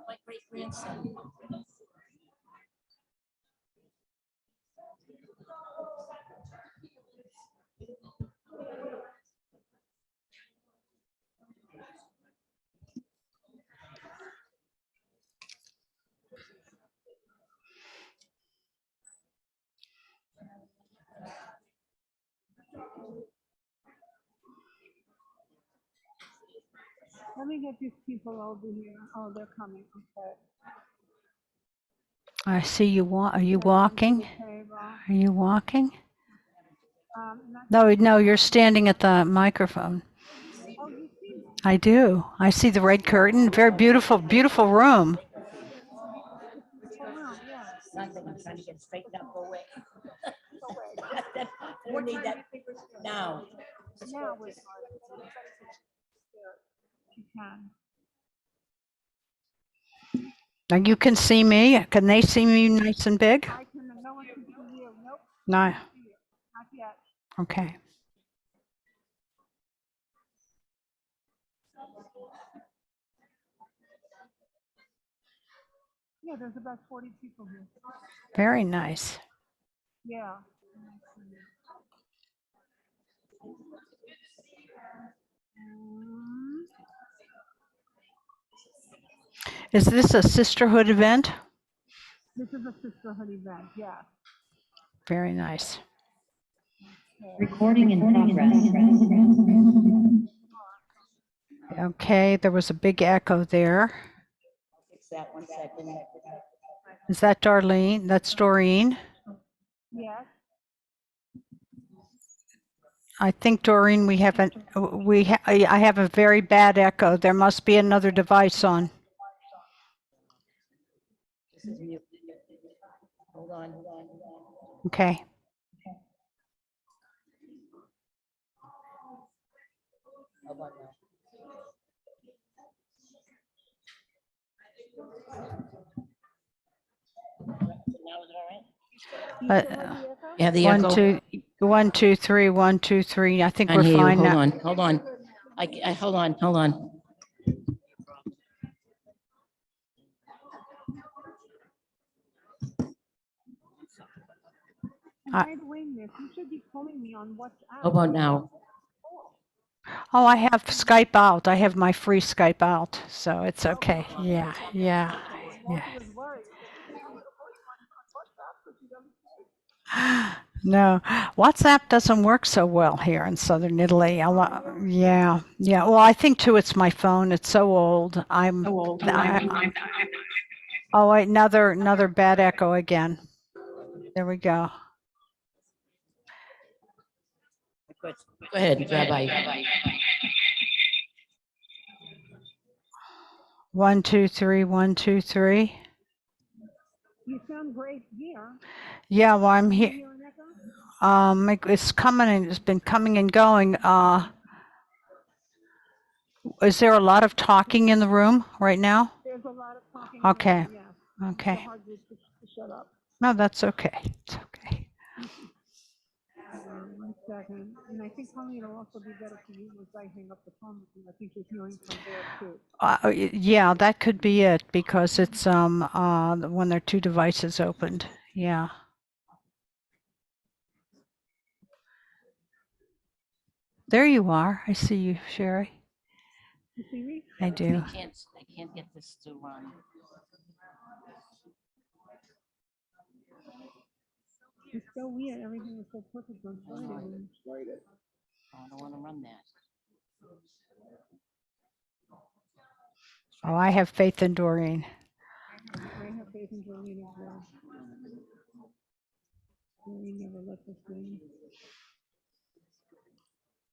My great grandson. Let me get these people over here. Oh, they're coming. Okay. I see you. Are you walking? Are you walking? No, you're standing at the microphone. Oh, you see me? I do. I see the red curtain. Very beautiful, beautiful room. Yeah. Something I'm trying to get straightened up. Go away. Go away. We need that now. Now we're starting. You can. Now you can see me. Can they see me nice and big? I can. No one can see you. Nope. No. Not yet. Okay. Yeah, there's about 40 people here. Very nice. Yeah. Is this a sisterhood event? This is a sisterhood event. Yeah. Very nice. Recording in progress. Okay, there was a big echo there. Fix that 1 second. Is that Darlene? That's Doreen. Yes. I think Doreen, I have a very bad echo. There must be another device on. This is mute. Hold on. Okay. How about now? Now is it all right? Yeah, the echo. 1 2 3 1 2 3. I think I we're hear you. fine Hold now. on. Hold on. I hold on. Hold on. By the way, Miss, you should be calling me on WhatsApp. How about now? Oh, I have Skype out. I have my free Skype out, so it's okay. Yeah. Was worried. No, WhatsApp doesn't work so well here in Southern Italy. Yeah. Well, I think too it's my phone. It's so old. Oh, wait, another bad echo again. There we go. Go ahead, Rabbi. 1 2 3 1 2 3. You sound great here. Yeah, well, I'm here. It's been coming and going. Is there a lot of talking in the room right now? There's a lot of talking. Okay. Yeah. Okay. It's hard to shut up. No, that's okay. It's okay. 1 second. And I think probably it'll also be better for you once I hang up the phone with you. I think you're hearing from there too. Yeah, that could be it because it's when there are two devices opened. Yeah. There you are. I see you, Sherry. You see me? I do. I can't get this to run. It's so weird. Everything was so perfect on Friday when you started. I don't want to run that. Oh, I have faith in Doreen. I have faith in Doreen as well. Doreen never lets us down.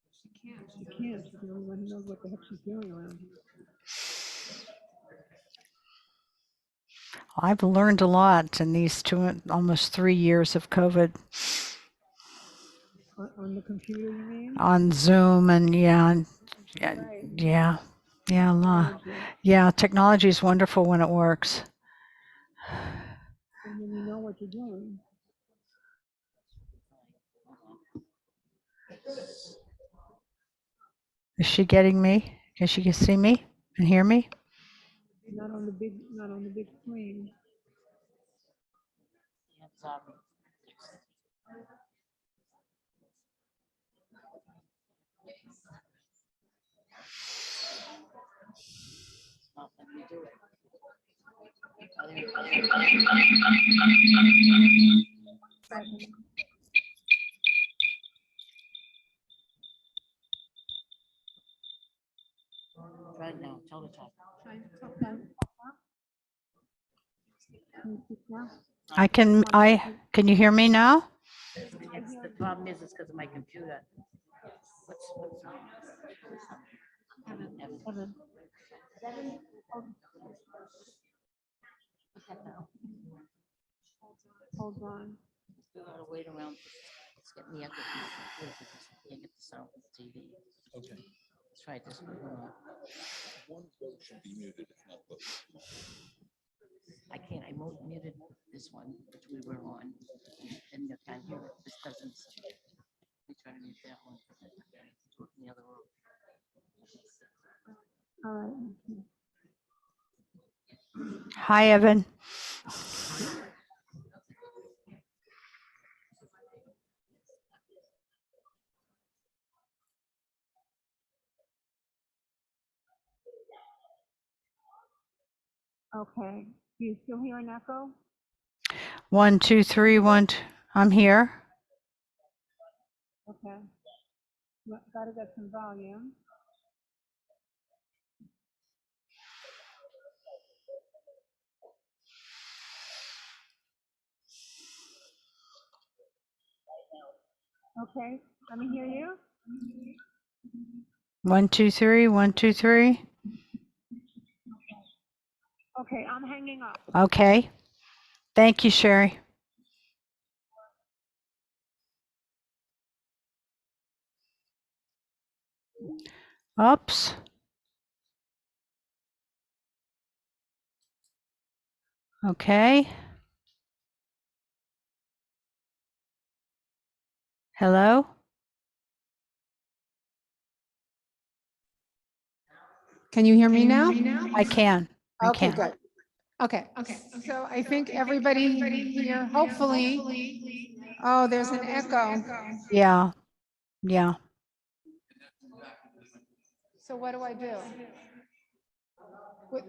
She can't. She's the only one who knows what the heck she's doing around here. I've learned a lot in these almost 3 years of COVID. On the computer, you mean? on Zoom and Right. yeah, a lot. Technology. Yeah, technology is wonderful when it works. And then you know what you're doing. Is she getting me? Can she see me and hear me? Not on the big screen. It's, not letting me do it. Right now, tell the talk. Can you speak now? Can you hear me now? It's, the problem is, it's because of my computer. What's Evan. Hold on. We gotta wait around. It's getting the echo from the computer because you can't get the sound from the TV. Okay. Let's try this one. Hold on. One vote should be muted, if not both. I can't. I muted this one, which we were on, and you can't hear it. This doesn't. We try to mute that one. Do it in the other room. All right. Hi, Evan. Okay. Do you still hear an echo? 1, 2, 3, 1. I'm here. Okay. Gotta get some volume. Okay. Let me hear you. 1, 2, 3, 1, 2, 3. Okay, I'm hanging up. Okay. Thank you, Sherry. Oops. Okay. Hello? Can you hear me now? I can. Okay, good. Okay, so I think everybody here, hopefully, oh, there's an echo. Yeah. Yeah. So what do I do? What-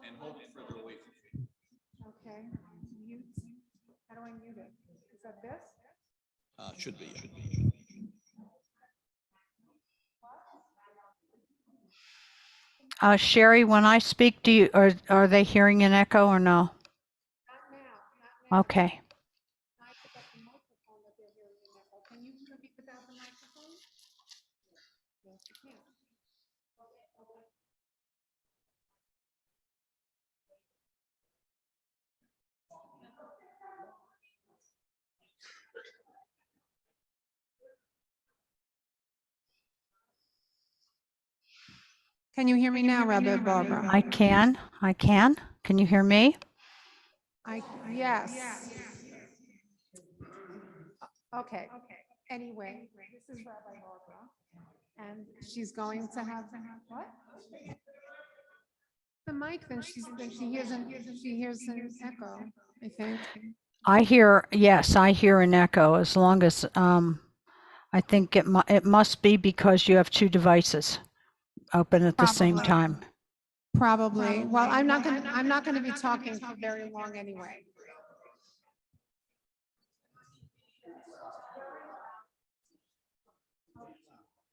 And hold it further away from you. Okay, mute. How do I mute it? Is that this? Should be. Sherry, when I speak, are they hearing an echo or no? Not now. Okay. I pick up the microphone that they're hearing an echo. Can you speak without the microphone? Yes, you can. Can you hear me now, Rabbi Barbara? I can. Can you hear me? Yes. Okay. Anyway, this is Rabbi Barbara, and she's going to have what? The mic. Then she hears an echo. I think. I hear an echo as long as I think it must be because you have two devices open at the same time. Probably. Well, I'm not going to be talking for very long anyway.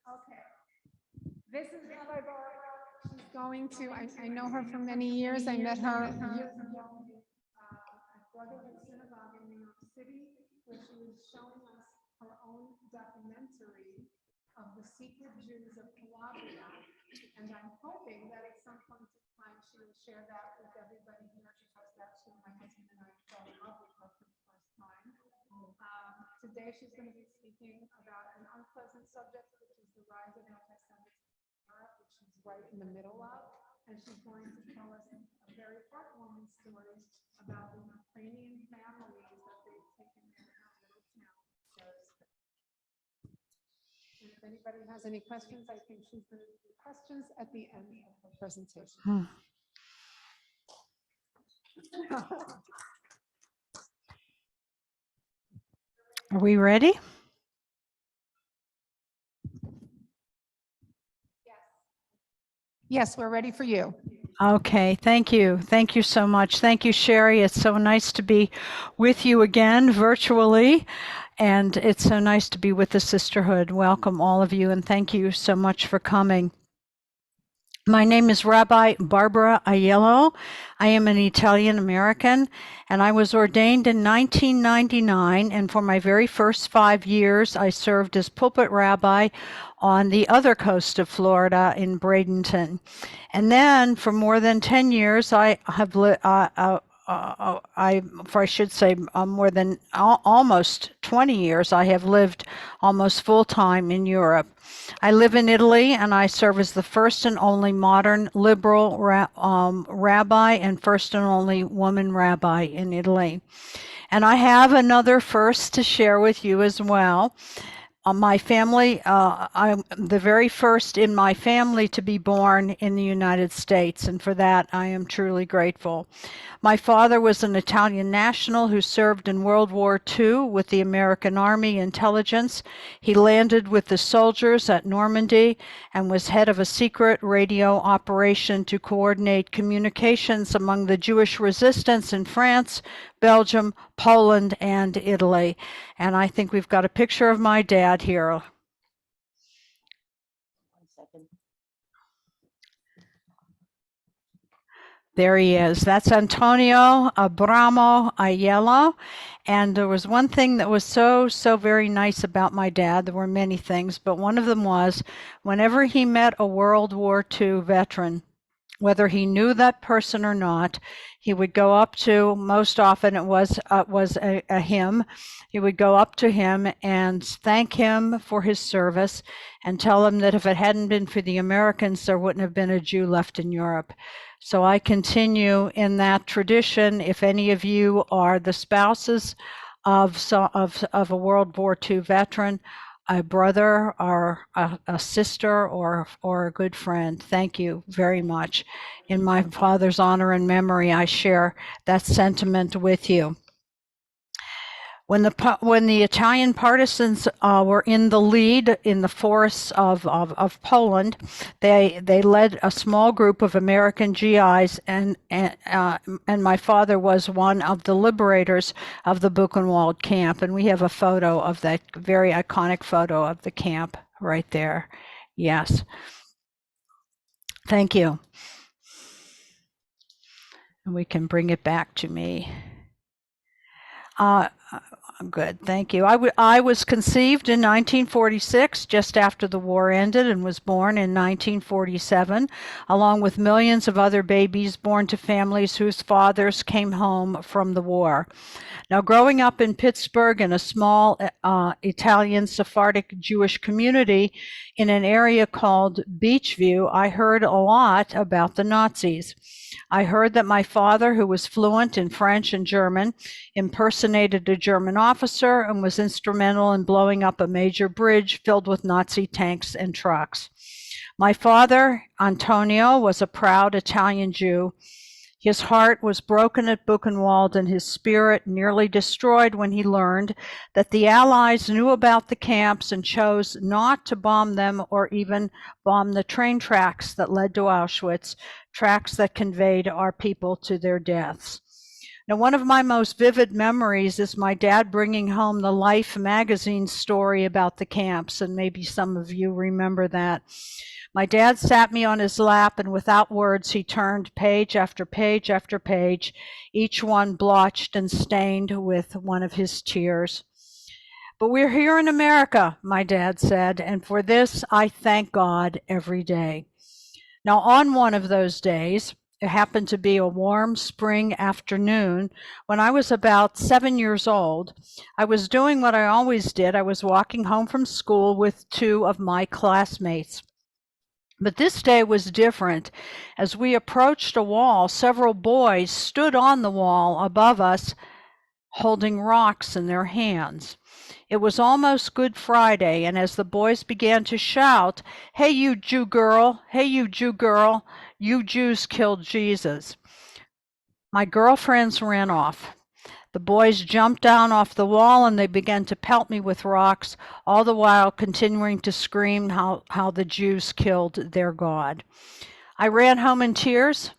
Okay. This is Rabbi Barbara. She's going to, I know her for many years. I met her years ago at Brotherhood Synagogue in New York City, where she was showing us her own documentary of the secret Jews of Calabria. And I'm hoping that at some point in time she will share that with everybody here, because that's who my husband and I fell in love with her for the first Today, she's going to be speaking about an unpleasant subject, which is the rise of anti-Semitism in Europe, which she's right in the middle of. And she's going to tell us a very heartwarming story about the Ukrainian families that they've taken in her little town. And if anybody has any questions, I think she's going to do questions at the end of her presentation. Are we ready? Yes, we're ready for you. Okay, thank you. Thank you so much. Thank you, Sherry. It's so nice to be with you again virtually. And it's so nice to be with the sisterhood. Welcome all of you, and thank you so much for coming. My name is Rabbi Barbara Aiello. I am an Italian American, and I was ordained in 1999. And for my very first 5 years, I served as pulpit rabbi on the other coast of Florida in Bradenton. And then for more than 10 years, I have more than almost 20 years, I have lived almost full time in Europe. I live in Italy, and I serve as the first and only modern liberal rabbi and first and only woman rabbi in Italy. And I have another first to share with you as well. My family, I'm the very first in my family to be born in the United States, and for that I am truly grateful. My father was an Italian national who served in World War II with the American Army Intelligence. He landed with the soldiers at Normandy and was head of a secret radio operation to coordinate communications among the Jewish resistance in France, Belgium, Poland, and Italy. And I think we've got a picture of my dad here. 1 second. There he is. That's Antonio Abramo Aiello. And there was one thing that was so very nice about my dad. There were many things, but one of them was whenever he met a World War II veteran, whether he knew that person or not, he would go up to, most often it was a him, he would go up to him and thank him for his service and tell him that if it hadn't been for the Americans, there wouldn't have been a Jew left in Europe. So I continue in that tradition. If any of you are the spouses of a World War II veteran, a brother or a sister or a good friend, thank you very much. In my father's honor and memory, I share that sentiment with you. When the Italian partisans were in the lead in the forests of Poland, they led a small group of American GIs, and my father was one of the liberators of the Buchenwald camp, and we have a photo of that very iconic photo of the camp right there. Yes, thank you, and we can bring it back to me. Good, thank you. I was conceived in 1946, just after the war ended, and was born in 1947, along with millions of other babies born to families whose fathers came home from the war. Now, growing up in Pittsburgh in a small Italian Sephardic Jewish community in an area called Beachview, I heard a lot about the Nazis. I heard that my father, who was fluent in French and German, impersonated a German officer and was instrumental in blowing up a major bridge filled with Nazi tanks and trucks. My father, Antonio, was a proud Italian Jew. His heart was broken at Buchenwald and his spirit nearly destroyed when he learned that the Allies knew about the camps and chose not to bomb them or even bomb the train tracks that led to Auschwitz, tracks that conveyed our people to their deaths. Now, one of my most vivid memories is my dad bringing home the Life magazine story about the camps, and maybe some of you remember that. My dad sat me on his lap, and without words, he turned page after page after page, each one blotched and stained with one of his tears. But we're here in America, my dad said, and for this I thank God every day. Now, on one of those days, It happened to be a warm spring afternoon when I was about 7 years old. I was doing what I always did. I was walking home from school with two of my classmates. But this day was different. As we approached a wall, several boys stood on the wall above us, holding rocks in their hands. It was almost Good Friday, and as the boys began to shout, "Hey, you Jew girl! Hey, you Jew girl! You Jews killed Jesus," my girlfriends ran off. The boys jumped down off the wall and they began to pelt me with rocks, all the while continuing to scream how the Jews killed their God. I ran home in tears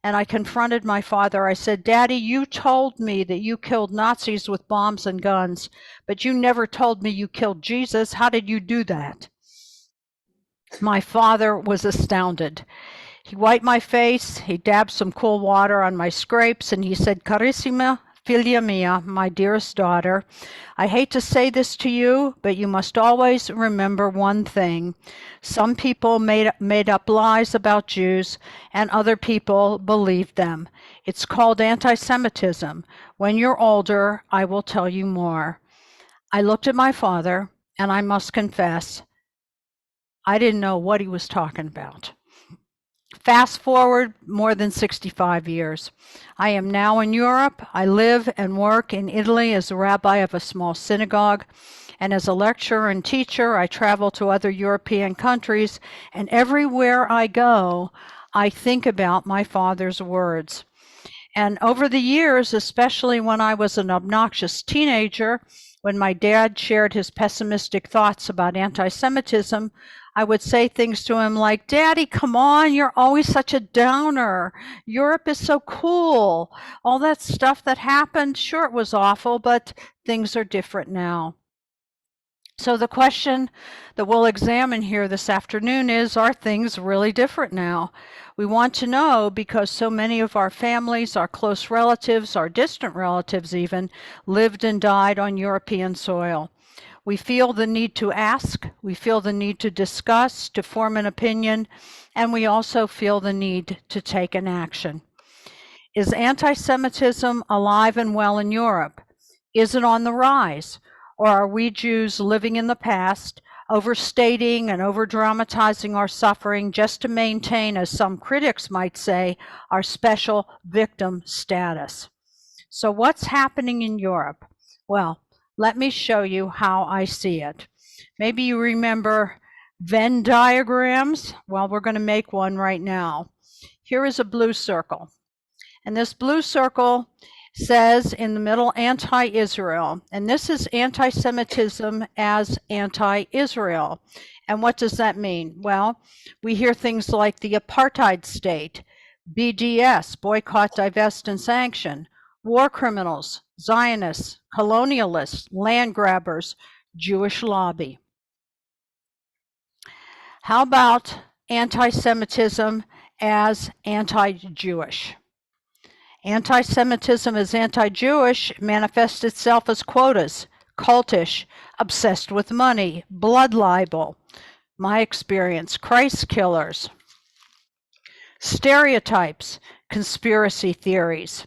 and I confronted my father. I said, "Daddy, you told me that you killed Nazis with bombs and guns, but you never told me you killed Jesus. How did you do that?" My father was astounded. He wiped my face, he dabbed some cool water on my scrapes, and he said, "Carissima figlia mia, my dearest daughter, I hate to say this to you, but you must always remember one thing. Some people made up lies about Jews, and other people believed them. It's called anti-Semitism. When you're older, I will tell you more." I looked at my father, and I must confess, I didn't know what he was talking about. Fast forward more than 65 years. I am now in Europe. I live and work in Italy as a rabbi of a small synagogue. And as a lecturer and teacher, I travel to other European countries. And everywhere I go, I think about my father's words. And over the years, especially when I was an obnoxious teenager, when my dad shared his pessimistic thoughts about anti-Semitism, I would say things to him like, "Daddy, come on, you're always such a downer. Europe is so cool. All that stuff that happened, sure, it was awful, but things are different now." So the question that we'll examine here this afternoon is, are things really different now? We want to know because so many of our families, our close relatives, our distant relatives even, lived and died on European soil. We feel the need to ask, we feel the need to discuss, to form an opinion, and we also feel the need to take an action. Is anti-Semitism alive and well in Europe? Is it on the rise? Or are we Jews living in the past, overstating and over-dramatizing our suffering just to maintain, as some critics might say, our special victim status? So what's happening in Europe? Well, let me show you how I see it. Maybe you remember Venn diagrams. Well, we're going to make one right now. Here is a blue circle. And this blue circle says in the middle, anti-Israel. And this is anti-Semitism as anti-Israel. And what does that mean? Well, we hear things like the apartheid state, BDS, boycott, divest, and sanction, war criminals, Zionists, colonialists, land grabbers, Jewish lobby. How about anti-Semitism as anti-Jewish? Anti-Semitism as anti-Jewish manifests itself as quotas, cultish, obsessed with money, blood libel, my experience, Christ killers, stereotypes, conspiracy theories.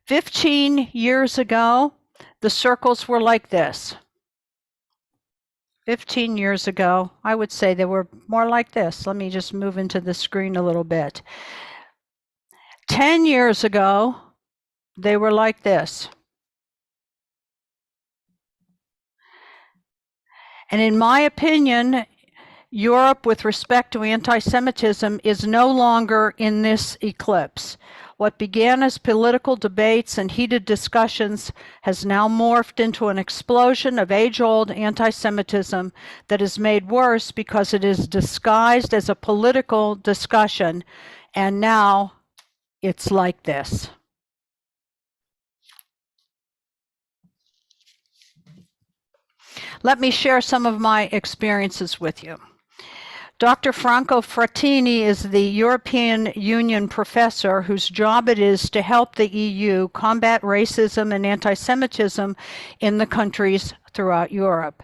15 years ago, the circles were like this. 15 years ago, I would say they were more like this. Let me just move into the screen a little bit. 10 years ago, they were like this. And in my opinion, Europe, with respect to anti-Semitism, is no longer in this eclipse. What began as political debates and heated discussions has now morphed into an explosion of age-old anti-Semitism that is made worse because it is disguised as a political discussion, and now it's like this. Let me share some of my experiences with you. Dr. Franco Frattini is the European Union professor whose job it is to help the EU combat racism and anti-Semitism in the countries throughout Europe.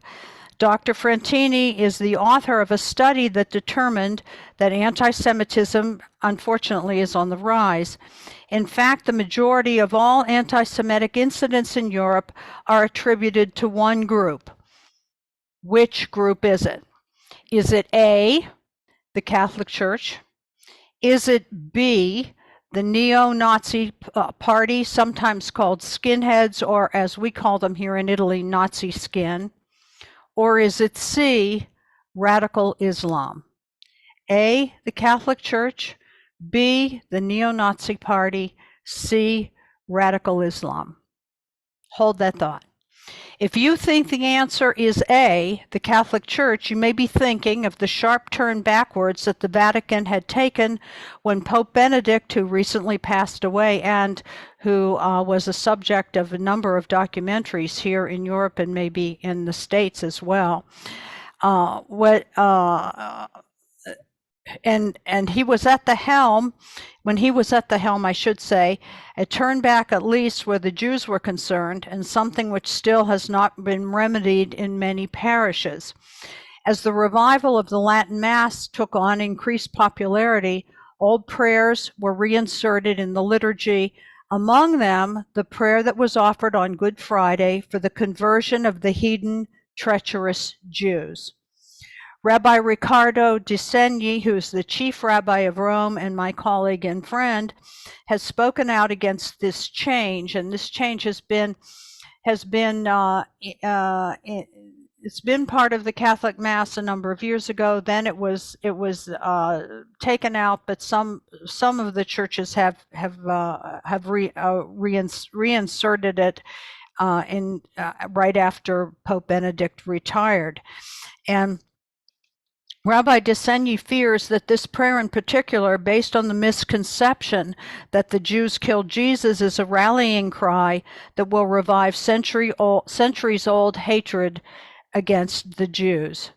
Dr. Frantini is the author of a study that determined that anti-Semitism, unfortunately, is on the rise. In fact, the majority of all anti-Semitic incidents in Europe are attributed to one group. Which group is it? Is it A, the Catholic Church? Is it B, the neo-Nazi party, sometimes called skinheads, or as we call them here in Italy, Nazi skin? Or is it C, radical Islam? A, the Catholic Church, B, the neo-Nazi party, C, radical Islam. Hold that thought. If you think the answer is A, the Catholic Church, you may be thinking of the sharp turn backwards that the Vatican had taken when Pope Benedict, who recently passed away and who was a subject of a number of documentaries here in Europe and maybe in the States as well, and he was at the helm. When he was at the helm, I should say, it turned back at least where the Jews were concerned, and something which still has not been remedied in many parishes. As the revival of the Latin Mass took on increased popularity, old prayers were reinserted in the liturgy, among them the prayer that was offered on Good Friday for the conversion of the heathen, treacherous Jews. Rabbi Riccardo Di Segni, who's the chief rabbi of Rome and my colleague and friend, has spoken out against this change, and this change it's been part of the Catholic Mass a number of years ago. Then it was taken out, but some of the churches have reinserted it right after Pope Benedict retired. And Rabbi Di Segni fears that this prayer in particular, based on the misconception that the Jews killed Jesus, is a rallying cry that will revive centuries-old hatred against the Jews.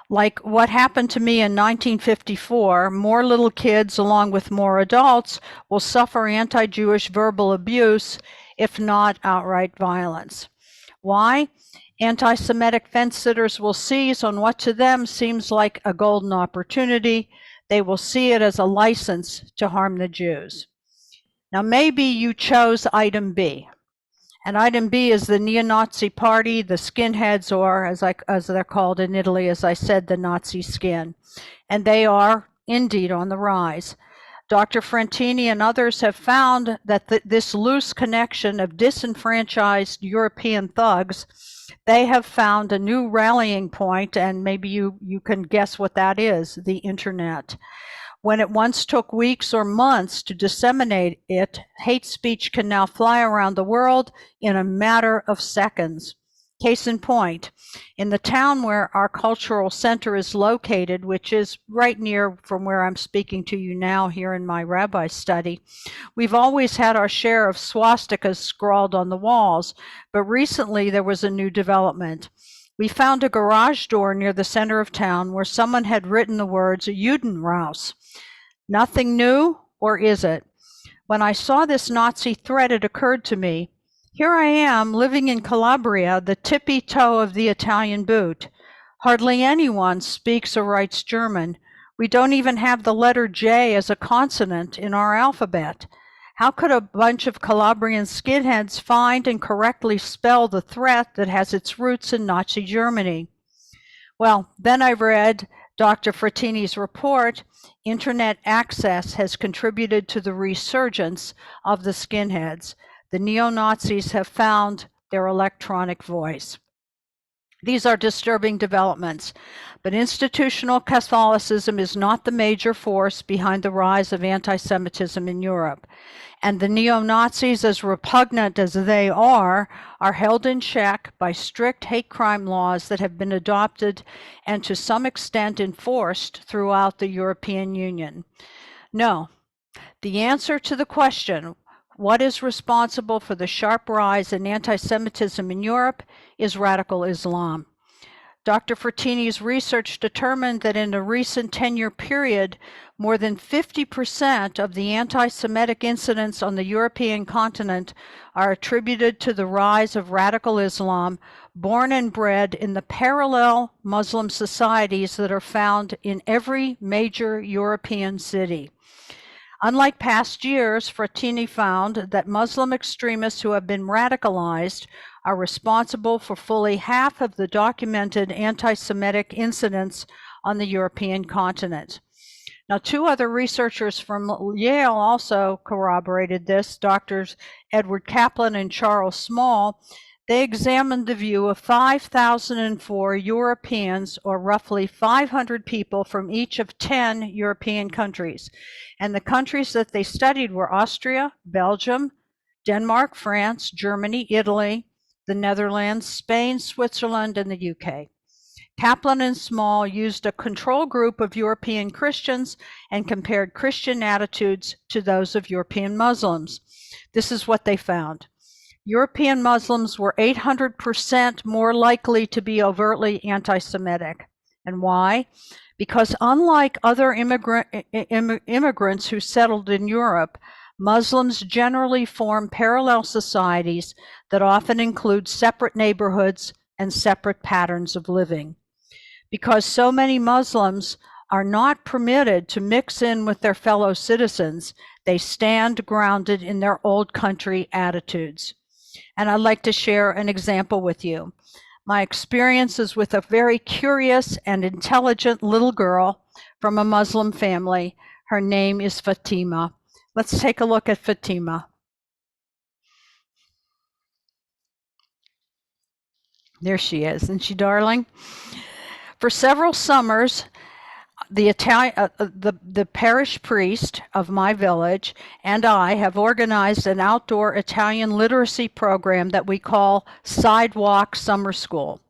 Like what happened to me in 1954, more little kids, along with more adults, will suffer anti-Jewish verbal abuse, if not outright violence. Why? Anti-Semitic fence-sitters will seize on what to them seems like a golden opportunity. They will see it as a license to harm the Jews. Now, maybe you chose item B. And item B is the neo-Nazi party, the skinheads, or as they're called in Italy, as I said, the Nazi skin. And they are indeed on the rise. Dr. Frantini and others have found that this loose connection of disenfranchised European thugs, they have found a new rallying point, and maybe you can guess what that is, the internet. When it once took weeks or months to disseminate it, hate speech can now fly around the world in a matter of seconds. Case in point, in the town where our cultural center is located, which is right near from where I'm speaking to you now here in my rabbi study, we've always had our share of swastikas scrawled on the walls, but recently there was a new development. We found a garage door near the center of town where someone had written the words Judenraus. Nothing new, or is it? When I saw this Nazi threat, it occurred to me, here I am living in Calabria, the tippy toe of the Italian boot. Hardly anyone speaks or writes German. We don't even have the letter J as a consonant in our alphabet. How could a bunch of Calabrian skinheads find and correctly spell the threat that has its roots in Nazi Germany? Well, then I read Dr. Frantini's report. Internet access has contributed to the resurgence of the skinheads. The neo-Nazis have found their electronic voice. These are disturbing developments, but institutional Catholicism is not the major force behind the rise of anti-Semitism in Europe. And the neo-Nazis, as repugnant as they are held in check by strict hate crime laws that have been adopted and to some extent enforced throughout the European Union. No, the answer to the question, what is responsible for the sharp rise in anti-Semitism in Europe, is radical Islam. Dr. Frattini's research determined that in a recent 10-year period, more than 50% of the anti-Semitic incidents on the European continent are attributed to the rise of radical Islam, born and bred in the parallel Muslim societies that are found in every major European city. Unlike past years, Frattini found that Muslim extremists who have been radicalized are responsible for fully half of the documented anti-Semitic incidents on the European continent. Now, two other researchers from Yale also corroborated this, Drs. Edward Kaplan and Charles Small. They examined the view of 5,004 Europeans, or roughly 500 people from each of 10 European countries. And the countries that they studied were Austria, Belgium, Denmark, France, Germany, Italy, the Netherlands, Spain, Switzerland, and the UK. Kaplan and Small used a control group of European Christians and compared Christian attitudes to those of European Muslims. This is what they found. European Muslims were 800% more likely to be overtly anti-Semitic. And why? Because unlike other immigrants who settled in Europe, Muslims generally form parallel societies that often include separate neighborhoods and separate patterns of living. Because so many Muslims are not permitted to mix in with their fellow citizens, they stand grounded in their old country attitudes. And I'd like to share an example with you. My experience is with a very curious and intelligent little girl from a Muslim family. Her name is Fatima. Let's take a look at Fatima. There she is. Isn't she darling? For several summers, the parish priest of my village and I have organized an outdoor Italian literacy program that we call Sidewalk Summer School.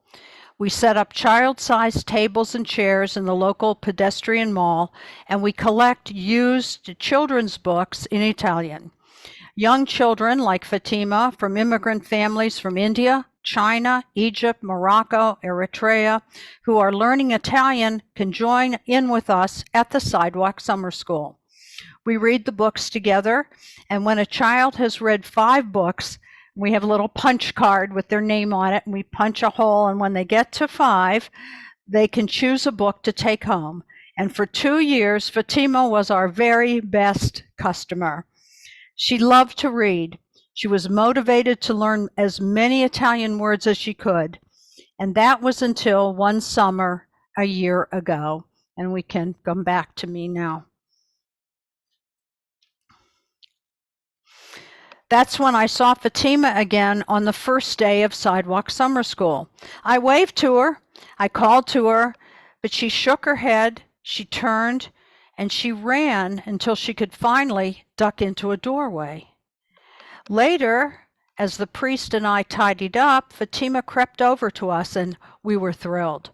We set up child-sized tables and chairs in the local pedestrian mall, and we collect used children's books in Italian. Young children like Fatima from immigrant families from India, China, Egypt, Morocco, Eritrea, who are learning Italian can join in with us at the Sidewalk Summer School. We read the books together, and when a child has read 5 books, we have a little punch card with their name on it, and we punch a hole, and when they get to 5, they can choose a book to take home. And for 2 years, Fatima was our very best customer. She loved to read. She was motivated to learn as many Italian words as she could. And that was until one summer a year ago. And we can come back to me now. That's when I saw Fatima again on the first day of Sidewalk Summer School. I waved to her, I called to her, but she shook her head, she turned, and she ran until she could finally duck into a doorway. Later, as the priest and I tidied up, Fatima crept over to us and we were thrilled.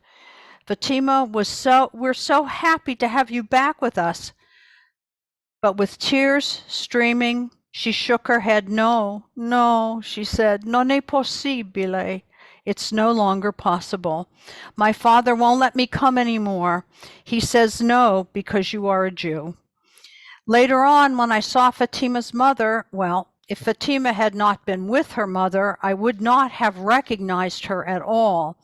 Fatima we're so happy to have you back with us. But with tears streaming, she shook her head. No, she said, non è possibile. It's no longer possible. My father won't let me come anymore. He says no because you are a Jew. Later on, when I saw Fatima's mother, well, if Fatima had not been with her mother, I would not have recognized her at all.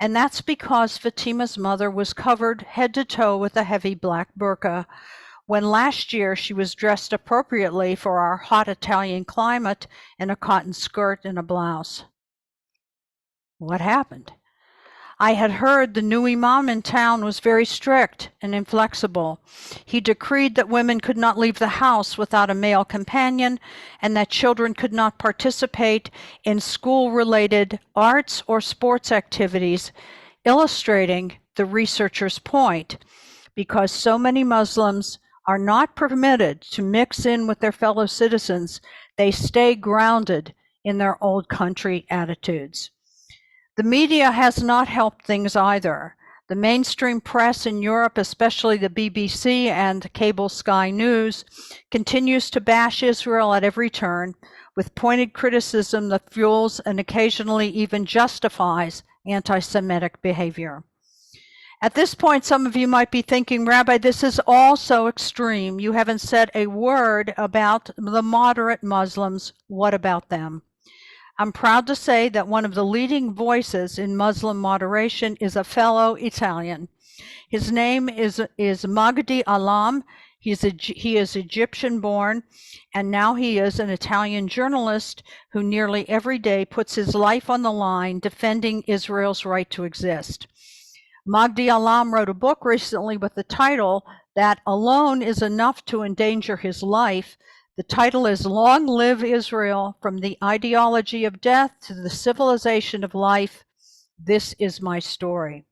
And that's because Fatima's mother was covered head to toe with a heavy black burqa, when last year she was dressed appropriately for our hot Italian climate in a cotton skirt and a blouse. What happened? I had heard the new imam in town was very strict and inflexible. He decreed that women could not leave the house without a male companion and that children could not participate in school-related arts or sports activities, illustrating the researcher's point. Because so many Muslims are not permitted to mix in with their fellow citizens, they stay grounded in their old country attitudes. The media has not helped things either. The mainstream press in Europe, especially the BBC and cable Sky News, continues to bash Israel at every turn with pointed criticism that fuels and occasionally even justifies anti-Semitic behavior. At this point, some of you might be thinking, Rabbi, this is all so extreme. You haven't said a word about the moderate Muslims. What about them? I'm proud to say that one of the leading voices in Muslim moderation is a fellow Italian. His name is Magdi Alam. He is Egyptian born, and now he is an Italian journalist who nearly every day puts his life on the line defending Israel's right to exist. Magdi Alam wrote a book recently with the title that alone is enough to endanger his life. The title is Long Live Israel, From the Ideology of Death to the Civilization of Life. This is my story.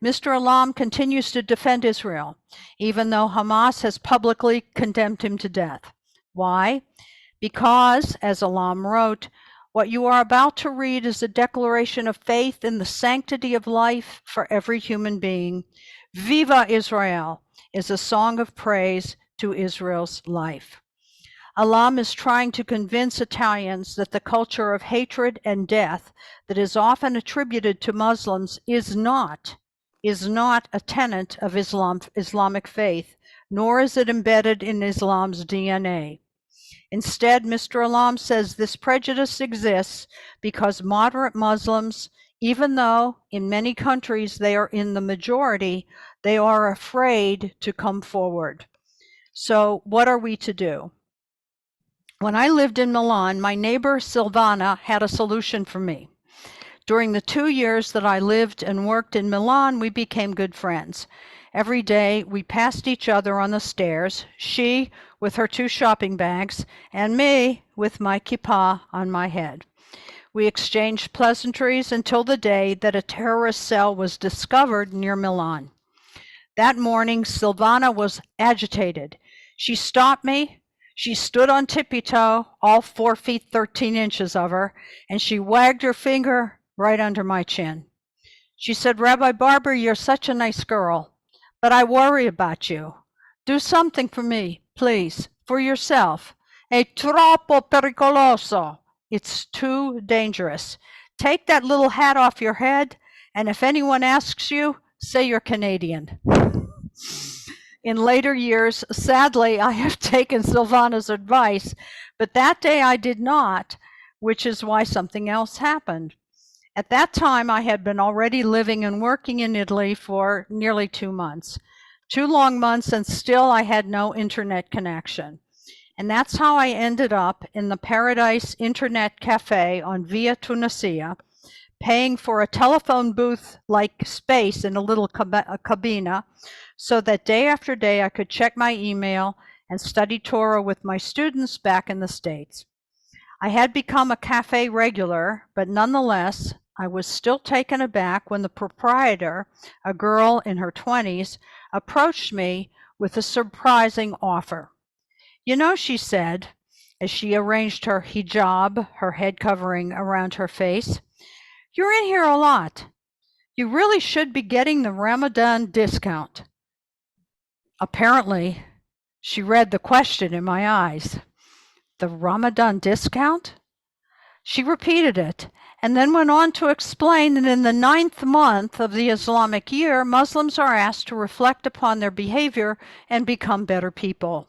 Mr. Alam continues to defend Israel, even though Hamas has publicly condemned him to death. Why? Because, as Alam wrote, what you are about to read is a declaration of faith in the sanctity of life for every human being. Viva Israel is a song of praise to Israel's life. Alam is trying to convince Italians that the culture of hatred and death that is often attributed to Muslims is not a tenet of Islamic faith, nor is it embedded in Islam's DNA. Instead, Mr. Alam says this prejudice exists because moderate Muslims, even though in many countries they are in the majority, they are afraid to come forward. So what are we to do? When I lived in Milan, my neighbor Silvana had a solution for me. During the 2 years that I lived and worked in Milan, we became good friends. Every day we passed each other on the stairs, she with her 2 shopping bags, and me with my kippah on my head. We exchanged pleasantries until the day that a terrorist cell was discovered near Milan. That morning, Silvana was agitated. She stopped me. She stood on tippy-toe, all 4 feet 13 inches of her, and she wagged her finger right under my chin. She said, Rabbi Barbara, you're such a nice girl, but I worry about you. Do something for me, please, for yourself. È troppo pericoloso. It's too dangerous. Take that little hat off your head, and if anyone asks you, say you're Canadian. In later years, sadly, I have taken Silvana's advice, but that day I did not, which is why something else happened. At that time, I had been already living and working in Italy for nearly 2 months. 2 long months, and still I had no internet connection. And that's how I ended up in the Paradise Internet Cafe on Via Tunisia, paying for a telephone booth-like space in a little cabina, so that day after day I could check my email and study Torah with my students back in the States. I had become a cafe regular, but nonetheless, I was still taken aback when the proprietor, a girl in her 20s, approached me with a surprising offer. You know, she said, as she arranged her hijab, her head covering around her face, you're in here a lot. You really should be getting the Ramadan discount. Apparently, she read the question in my eyes. The Ramadan discount? She repeated it, and then went on to explain that in the 9th month of the Islamic year, Muslims are asked to reflect upon their behavior and become better people.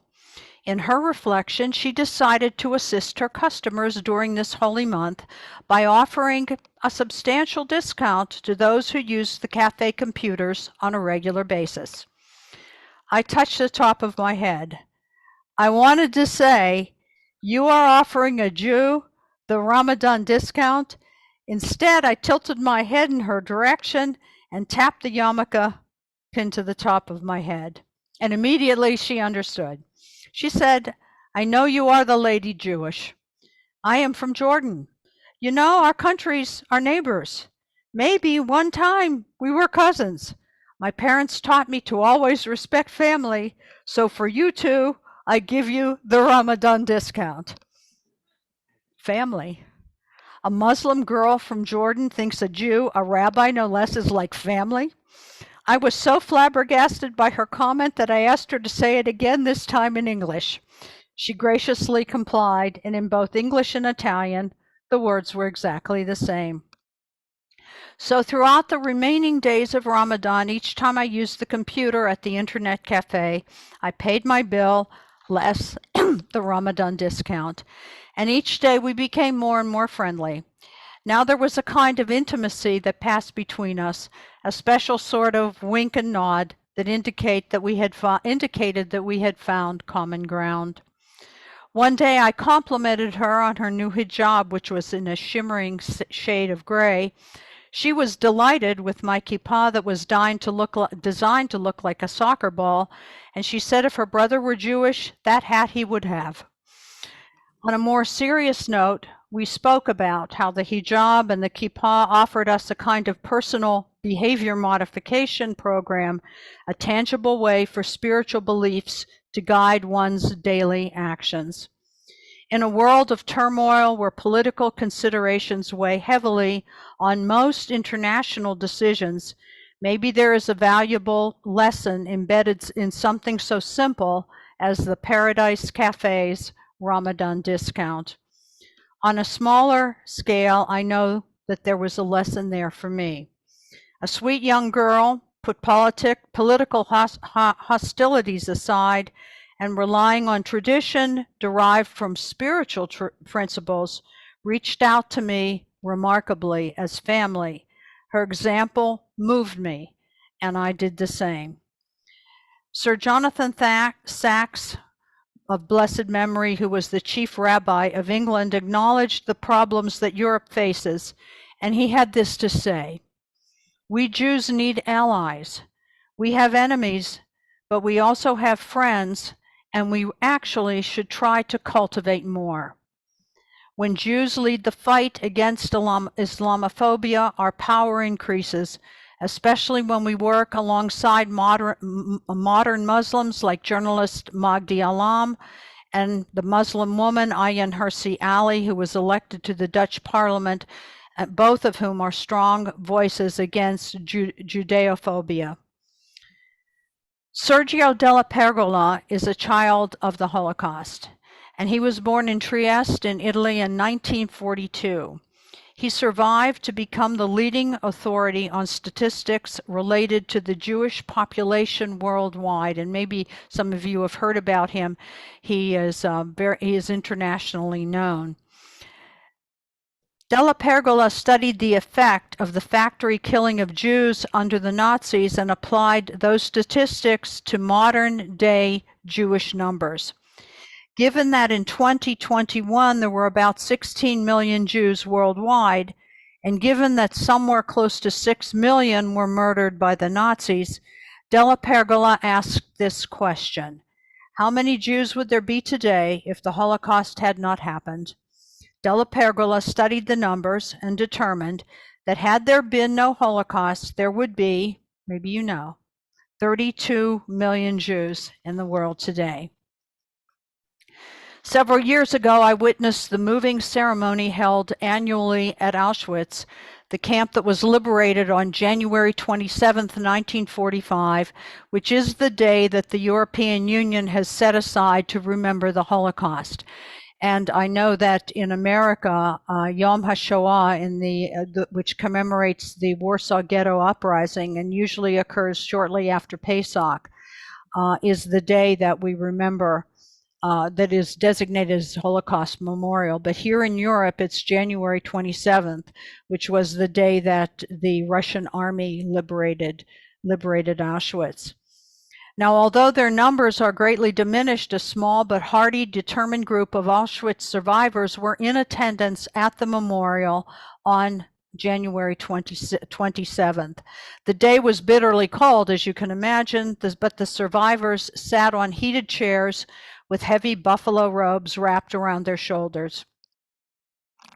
In her reflection, she decided to assist her customers during this holy month by offering a substantial discount to those who use the cafe computers on a regular basis. I touched the top of my head. I wanted to say, you are offering a Jew the Ramadan discount. Instead, I tilted my head in her direction and tapped the yarmulke pinned to the top of my head. And immediately she understood. She said, I know you are the lady Jewish. I am from Jordan. You know, our countries are neighbors. Maybe one time we were cousins. My parents taught me to always respect family, so for you two, I give you the Ramadan discount. Family. A Muslim girl from Jordan thinks a Jew, a rabbi no less, is like family. I was so flabbergasted by her comment that I asked her to say it again, this time in English. She graciously complied, and in both English and Italian, the words were exactly the same. So throughout the remaining days of Ramadan, each time I used the computer at the internet cafe, I paid my bill less the Ramadan discount. And each day we became more and more friendly. Now there was a kind of intimacy that passed between us, a special sort of wink and nod that indicated that we had found common ground. One day I complimented her on her new hijab, which was in a shimmering shade of gray. She was delighted with my kippah that was designed to look like a soccer ball, and she said if her brother were Jewish, that hat he would have. On a more serious note, we spoke about how the hijab and the kippah offered us a kind of personal behavior modification program, a tangible way for spiritual beliefs to guide one's daily actions. In a world of turmoil where political considerations weigh heavily on most international decisions, maybe there is a valuable lesson embedded in something so simple as the Paradise Cafe's Ramadan discount. On a smaller scale, I know that there was a lesson there for me. A sweet young girl put political hostilities aside and relying on tradition derived from spiritual principles, reached out to me remarkably as family. Her example moved me, and I did the same. Sir Jonathan Sacks, of blessed memory, who was the chief rabbi of England, acknowledged the problems that Europe faces, and he had this to say: "We Jews need allies. We have enemies, but we also have friends, and we actually should try to cultivate more. When Jews lead the fight against Islamophobia, our power increases, especially when we work alongside modern Muslims like journalist Magdi Alam and the Muslim woman Ayaan Hirsi Ali, who was elected to the Dutch parliament, both of whom are strong voices against Judeophobia." Sergio Della Pergola is a child of the Holocaust, and he was born in Trieste in Italy in 1942. He survived to become the leading authority on statistics related to the Jewish population worldwide, and maybe some of you have heard about him. He is internationally known. Della Pergola studied the effect of the factory killing of Jews under the Nazis and applied those statistics to modern-day Jewish numbers. Given that in 2021 there were about 16 million Jews worldwide, and given that somewhere close to 6 million were murdered by the Nazis, Della Pergola asked this question: how many Jews would there be today if the Holocaust had not happened? Della Pergola studied the numbers and determined that had there been no Holocaust, there would be, maybe you know, 32 million Jews in the world today. Several years ago, I witnessed the moving ceremony held annually at Auschwitz, the camp that was liberated on January 27, 1945, which is the day that the European Union has set aside to remember the Holocaust. And I know that in America, Yom HaShoah, which commemorates the Warsaw Ghetto Uprising and usually occurs shortly after Pesach, is the day that we remember, that is designated as Holocaust Memorial. But here in Europe, it's January 27th, which was the day that the Russian army liberated Auschwitz. Now, although their numbers are greatly diminished, a small but hardy, determined group of Auschwitz survivors were in attendance at the memorial on January 27th. The day was bitterly cold, as you can imagine, but the survivors sat on heated chairs with heavy buffalo robes wrapped around their shoulders.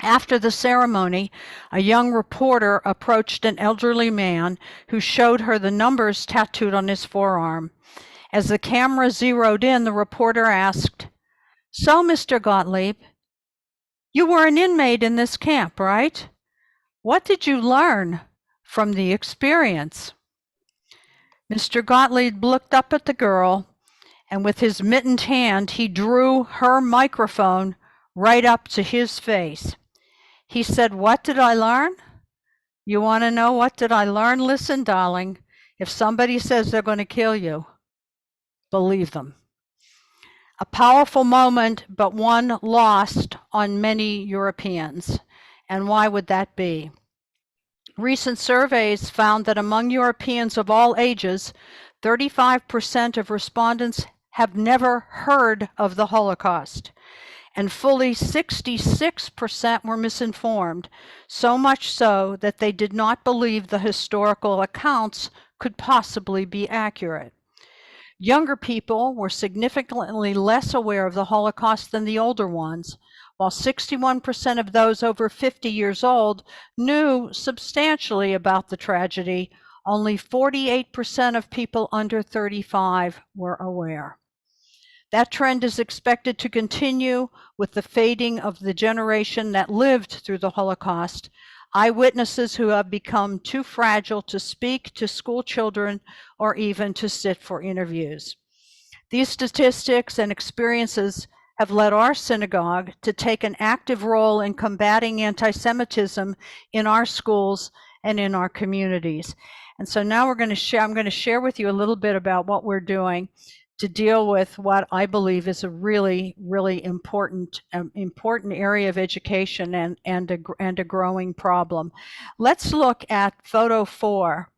After the ceremony, a young reporter approached an elderly man who showed her the numbers tattooed on his forearm. As the camera zeroed in, the reporter asked, "So, Mr. Gottlieb, you were an inmate in this camp, right? What did you learn from the experience?" Mr. Gottlieb looked up at the girl, and with his mittened hand, he drew her microphone right up to his face. He said, "What did I learn? You want to know what did I learn? Listen, darling, if somebody says they're going to kill you, believe them. A powerful moment, but one lost on many Europeans. And why would that be? Recent surveys found that among Europeans of all ages, 35% of respondents have never heard of the Holocaust, and fully 66% were misinformed, so much so that they did not believe the historical accounts could possibly be accurate. Younger people were significantly less aware of the Holocaust than the older ones. While 61% of those over 50 years old knew substantially about the tragedy, only 48% of people under 35 were aware. That trend is expected to continue with the fading of the generation that lived through the Holocaust. Eyewitnesses who have become too fragile to speak to school children or even to sit for interviews. These statistics and experiences have led our synagogue to take an active role in combating anti-Semitism in our schools and in our communities. And so now I'm going to share with you a little bit about what we're doing to deal with what I believe is a really, really important area of education and a growing problem. Let's look at photo 4.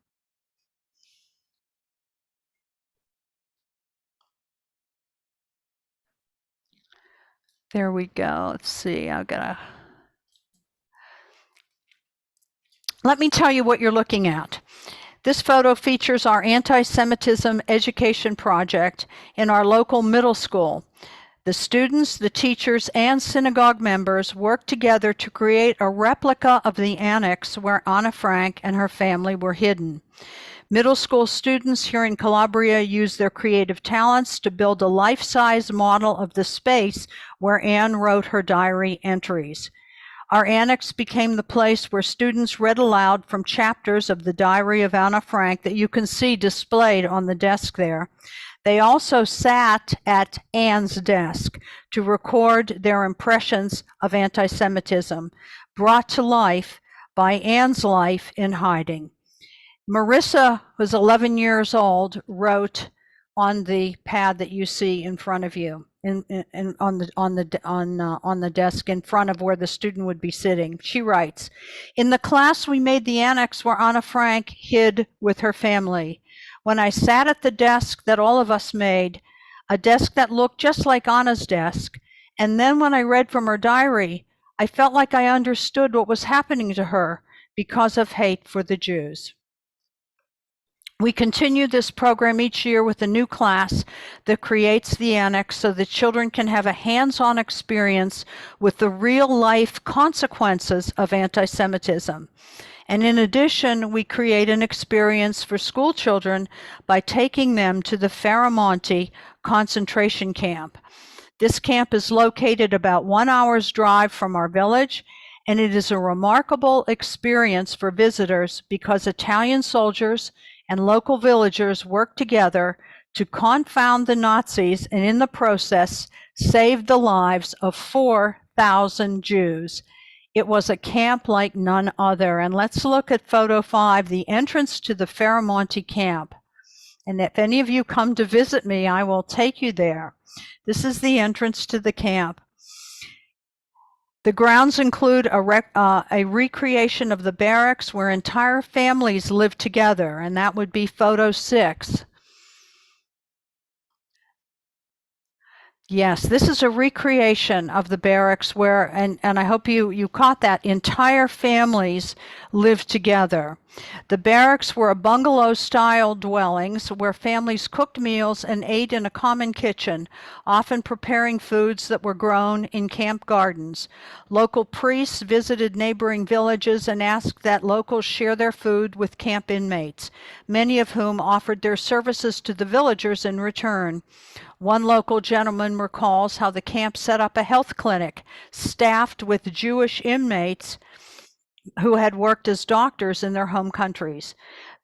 There we go. Let's see. Let me tell you what you're looking at. This photo features our anti-Semitism education project in our local middle school. The students, the teachers, and synagogue members worked together to create a replica of the annex where Anna Frank and her family were hidden. Middle school students here in Calabria used their creative talents to build a life-size model of the space where Anne wrote her diary entries. Our annex became the place where students read aloud from chapters of the Diary of Anna Frank that you can see displayed on the desk there. They also sat at Anne's desk to record their impressions of anti-Semitism, brought to life by Anne's life in hiding. Marissa, who's 11 years old, wrote on the pad that you see in front of you, on the desk in front of where the student would be sitting. She writes, "In the class we made the annex where Anna Frank hid with her family. When I sat at the desk that all of us made, a desk that looked just like Anna's desk, and then when I read from her diary, I felt like I understood what was happening to her because of hate for the Jews." We continue this program each year with a new class that creates the annex so that children can have a hands-on experience with the real-life consequences of anti-Semitism. And in addition, we create an experience for school children by taking them to the Faramonti concentration camp. This camp is located about 1 hour's drive from our village, and it is a remarkable experience for visitors because Italian soldiers and local villagers worked together to confound the Nazis and in the process saved the lives of 4,000 Jews. It was a camp like none other. And let's look at photo 5, the entrance to the Faramonti camp. And if any of you come to visit me, I will take you there. This is the entrance to the camp. The grounds include a recreation of the barracks where entire families lived together, and that would be photo 6. Yes, this is a recreation of the barracks where, and I hope you caught that, entire families lived together. The barracks were bungalow-style dwellings where families cooked meals and ate in a common kitchen, often preparing foods that were grown in camp gardens. Local priests visited neighboring villages and asked that locals share their food with camp inmates, many of whom offered their services to the villagers in return. One local gentleman recalls how the camp set up a health clinic staffed with Jewish inmates who had worked as doctors in their home countries.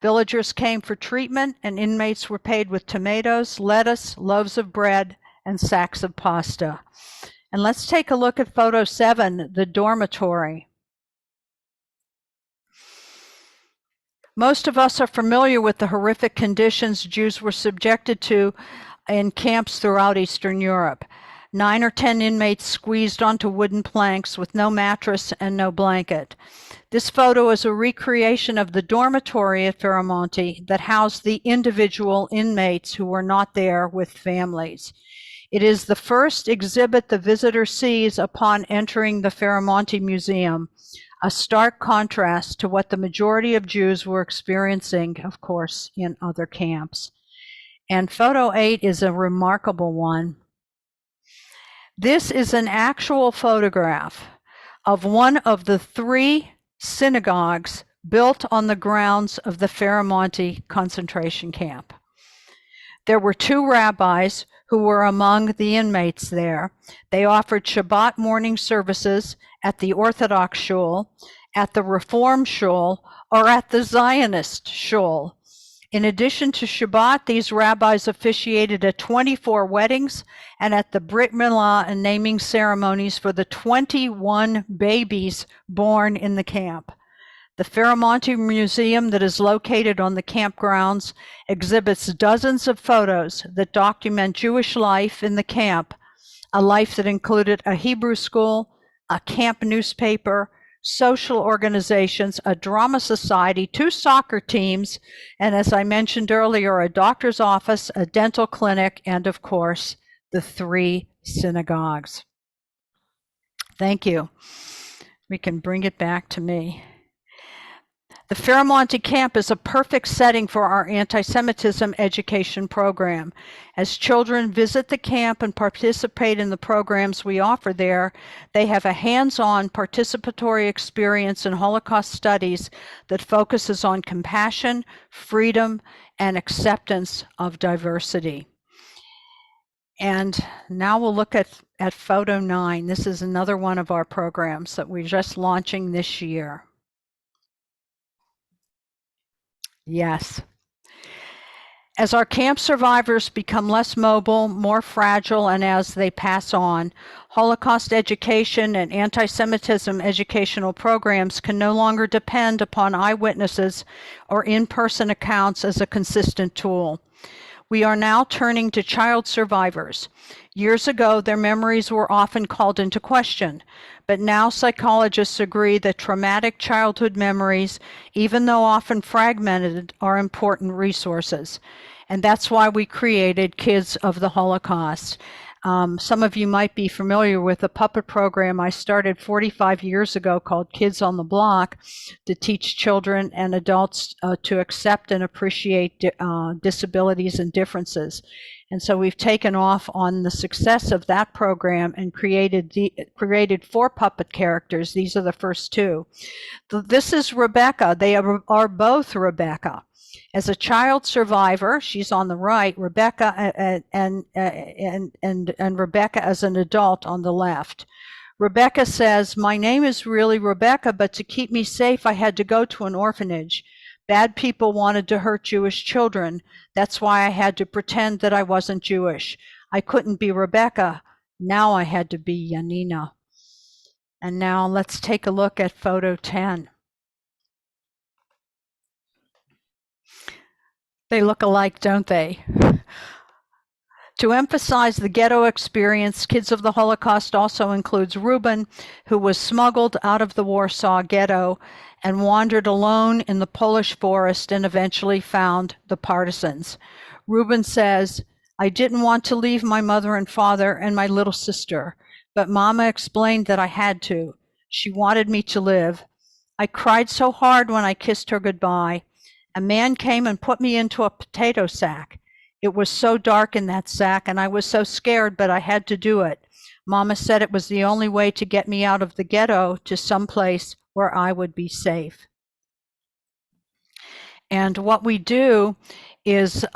Villagers came for treatment, and inmates were paid with tomatoes, lettuce, loaves of bread, and sacks of pasta. And let's take a look at photo 7, the dormitory. Most of us are familiar with the horrific conditions Jews were subjected to in camps throughout Eastern Europe. 9 or 10 inmates squeezed onto wooden planks with no mattress and no blanket. This photo is a recreation of the dormitory at Faramonte that housed the individual inmates who were not there with families. It is the first exhibit the visitor sees upon entering the Faramonte Museum, a stark contrast to what the majority of Jews were experiencing, of course, in other camps. And photo 8 is a remarkable one. This is an actual photograph of one of the 3 synagogues built on the grounds of the Faramonte concentration camp. There were 2 rabbis who were among the inmates there. They offered Shabbat morning services at the Orthodox shul, at the Reform shul, or at the Zionist shul. In addition to Shabbat, these rabbis officiated at 24 weddings and at the Brit Milah and naming ceremonies for the 21 babies born in the camp. The Faramonte Museum that is located on the campgrounds exhibits dozens of photos that document Jewish life in the camp, a life that included a Hebrew school, a camp newspaper, social organizations, a drama society, 2 soccer teams, and as I mentioned earlier, a doctor's office, a dental clinic, and of course, the 3 synagogues. Thank you. We can bring it back to me. The Faramonte camp is a perfect setting for our anti-Semitism education program. As children visit the camp and participate in the programs we offer there, they have a hands-on participatory experience in Holocaust studies that focuses on compassion, freedom, and acceptance of diversity. And now we'll look at photo 9. This is another one of our programs that we're just launching this year. Yes. As our camp survivors become less mobile, more fragile, and as they pass on, Holocaust education and anti-Semitism educational programs can no longer depend upon eyewitnesses or in-person accounts as a consistent tool. We are now turning to child survivors. Years ago, their memories were often called into question, but now psychologists agree that traumatic childhood memories, even though often fragmented, are important resources. And that's why we created Kids of the Holocaust. Some of you might be familiar with a puppet program I started 45 years ago called Kids on the Block to teach children and adults to accept and appreciate disabilities and differences. And so we've taken off on the success of that program and created 4 puppet characters. These are the first 2. This is Rebecca. They are both Rebecca. As a child survivor, she's on the right, Rebecca, and Rebecca as an adult on the left. Rebecca says, "My name is really Rebecca, but to keep me safe, I had to go to an orphanage. Bad people wanted to hurt Jewish children. That's why I had to pretend that I wasn't Jewish. I couldn't be Rebecca. Now I had to be Yanina." And now let's take a look at photo 10. They look alike, don't they? To emphasize the ghetto experience, Kids of the Holocaust also includes Reuben, who was smuggled out of the Warsaw Ghetto and wandered alone in the Polish forest and eventually found the partisans. Reuben says, "I didn't want to leave my mother and father and my little sister, but Mama explained that I had to. She wanted me to live. I cried so hard when I kissed her goodbye. A man came and put me into a potato sack. It was so dark in that sack and I was so scared, but I had to do it. Mama said it was the only way to get me out of the ghetto to some place where I would be safe." And what we do is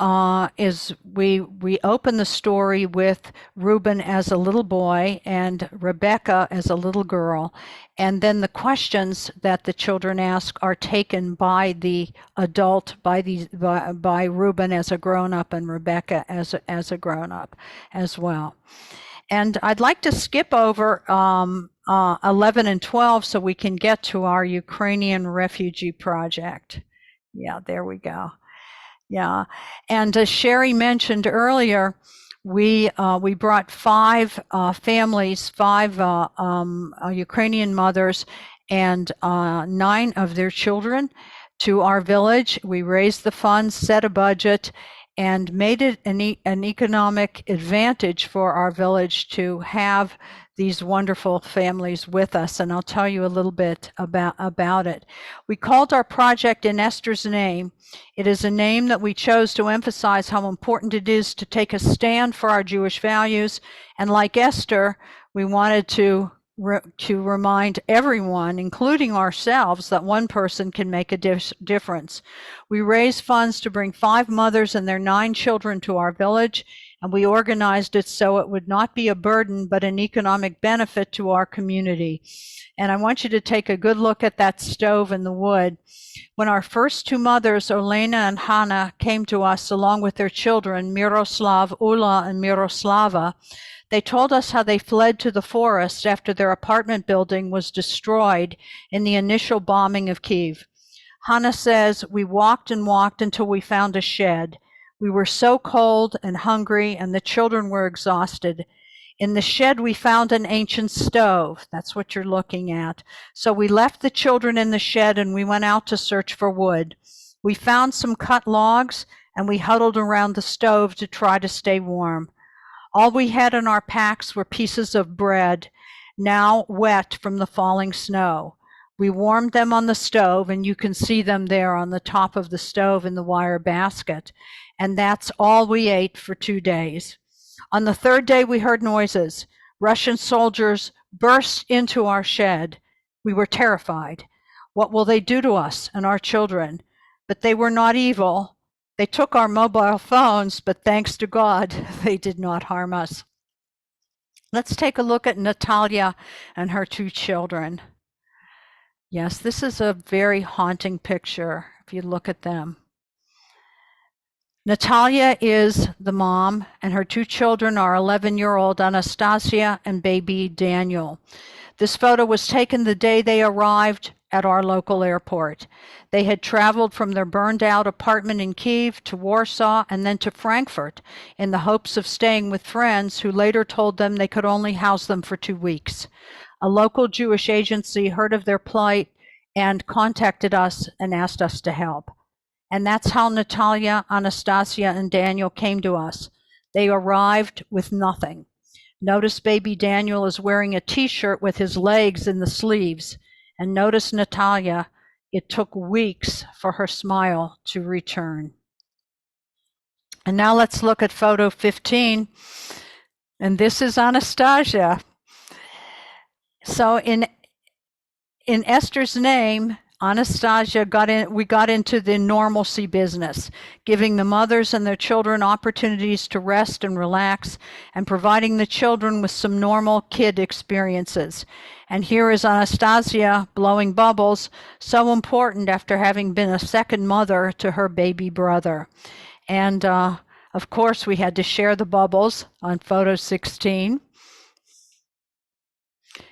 we open the story with Reuben as a little boy and Rebecca as a little girl, and then the questions that the children ask are taken by the adult, by Reuben as a grown-up and Rebecca as a grown-up as well. And I'd like to skip over 11 and 12 so we can get to our Ukrainian refugee project. Yeah, there we go. Yeah, and as Sherry mentioned earlier, we brought five families, five Ukrainian mothers, and 9 of their children to our village. We raised the funds, set a budget, and made it an economic advantage for our village to have these wonderful families with us. And I'll tell you a little bit about it. We called our project In Esther's Name. It is a name that we chose to emphasize how important it is to take a stand for our Jewish values. And like Esther, we wanted to remind everyone, including ourselves, that one person can make a difference. We raised funds to bring 5 mothers and their 9 children to our village, and we organized it so it would not be a burden, but an economic benefit to our community. And I want you to take a good look at that stove and the wood. When our first 2 mothers, Olena and Hannah, came to us along with their children, Miroslav, Ula, and Miroslava, they told us how they fled to the forest after their apartment building was destroyed in the initial bombing of Kyiv. Hannah says, "We walked and walked until we found a shed. We were so cold and hungry, and the children were exhausted. In the shed, we found an ancient stove." That's what you're looking at. "So we left the children in the shed and we went out to search for wood. We found some cut logs and we huddled around the stove to try to stay warm. All we had in our packs were pieces of bread, now wet from the falling snow. We warmed them on the stove, and you can see them there on the top of the stove in the wire basket. And that's all we ate for 2 days. On the 3rd day, we heard noises. Russian soldiers burst into our shed. We were terrified. What will they do to us and our children? But they were not evil. They took our mobile phones, but thanks to God, they did not harm us." Let's take a look at Natalia and her 2 children. Yes, this is a very haunting picture if you look at them. Natalia is the mom, and her 2 children are 11-year-old Anastasia and baby Daniel. This photo was taken the day they arrived at our local airport. They had traveled from their burned-out apartment in Kyiv to Warsaw and then to Frankfurt in the hopes of staying with friends who later told them they could only house them for 2 weeks. A local Jewish agency heard of their plight and contacted us and asked us to help. And that's how Natalia, Anastasia, and Daniel came to us. They arrived with nothing. Notice baby Daniel is wearing a t-shirt with his legs in the sleeves. And notice Natalia, it took weeks for her smile to return. And now let's look at photo 15. And this is Anastasia. So in Esther's Name, Anastasia we got into the normalcy business, giving the mothers and their children opportunities to rest and relax, and providing the children with some normal kid experiences. And here is Anastasia blowing bubbles, so important after having been a second mother to her baby brother. And of course, we had to share the bubbles on photo 16.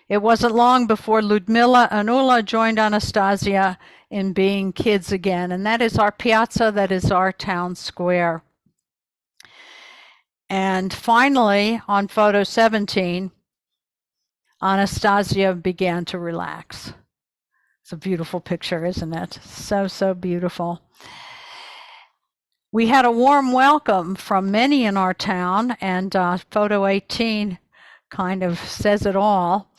It wasn't long before Ludmila and Ula joined Anastasia in being kids again, and that is our piazza, that is our town square. And finally, on photo 17, Anastasia began to relax. It's a beautiful picture, isn't it? So, so beautiful. We had a warm welcome from many in our town, and photo 18 kind of says it all.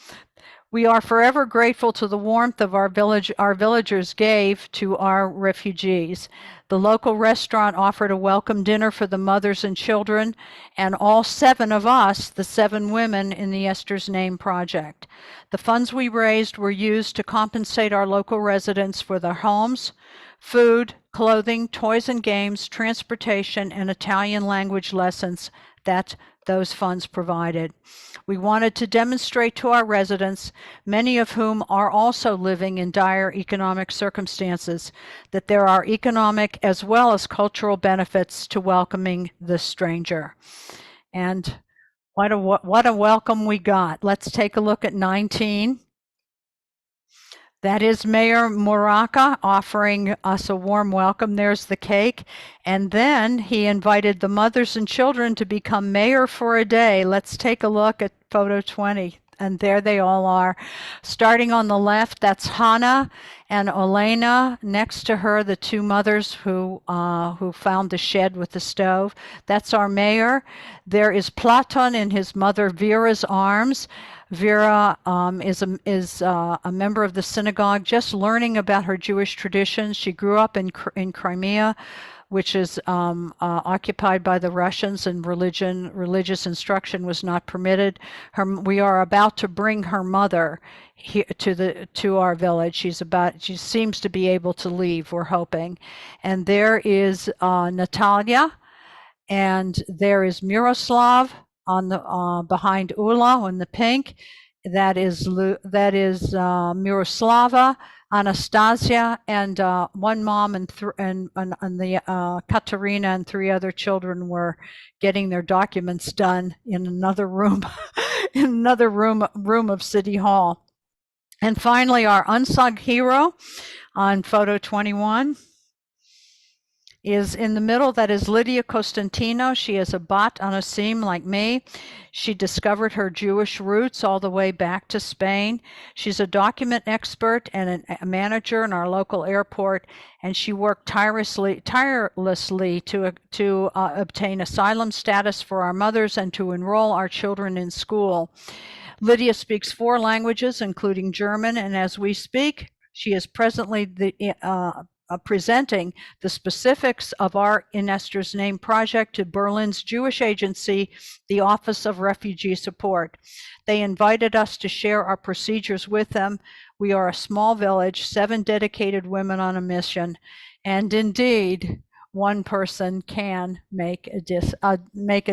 We are forever grateful to the warmth of our villagers gave to our refugees. The local restaurant offered a welcome dinner for the mothers and children, and all 7 of us, the 7 women in the Esther's Name project. The funds we raised were used to compensate our local residents for their homes, food, clothing, toys and games, transportation, and Italian language lessons that those funds provided. We wanted to demonstrate to our residents, many of whom are also living in dire economic circumstances, that there are economic as well as cultural benefits to welcoming the stranger. And what a welcome we got. Let's take a look at 19. That is Mayor Moraka offering us a warm welcome. There's the cake. And then he invited the mothers and children to become mayor for a day. Let's take a look at photo 20. And there they all are. Starting on the left, that's Hannah and Olena. Next to her, the two mothers who found the shed with the stove. That's our mayor. There is Platon in his mother Vera's arms. Vera is a member of the synagogue, just learning about her Jewish traditions. She grew up in Crimea, which is occupied by the Russians, and religious instruction was not permitted. We are about to bring her mother here to our village. She seems to be able to leave, we're hoping. And there is Natalia, and there is Miroslav on the behind Ula in the pink. That is Miroslava, Anastasia, and one mom and the Katerina and three other children were getting their documents done in another room, in another room of City Hall. And finally, our unsung hero on photo 21 is in the middle. That is Lydia Costantino. She is a bat anasim like me. She discovered her Jewish roots all the way back to Spain. She's a document expert and a manager in our local airport, and she worked tirelessly to obtain asylum status for our mothers and to enroll our children in school. Lydia speaks 4 languages, including German, and as we speak, she is presently presenting the specifics of our In Esther's Name project to Berlin's Jewish agency, the Office of Refugee Support. They invited us to share our procedures with them. We are a small village, 7 dedicated women on a mission, and indeed, one person can make a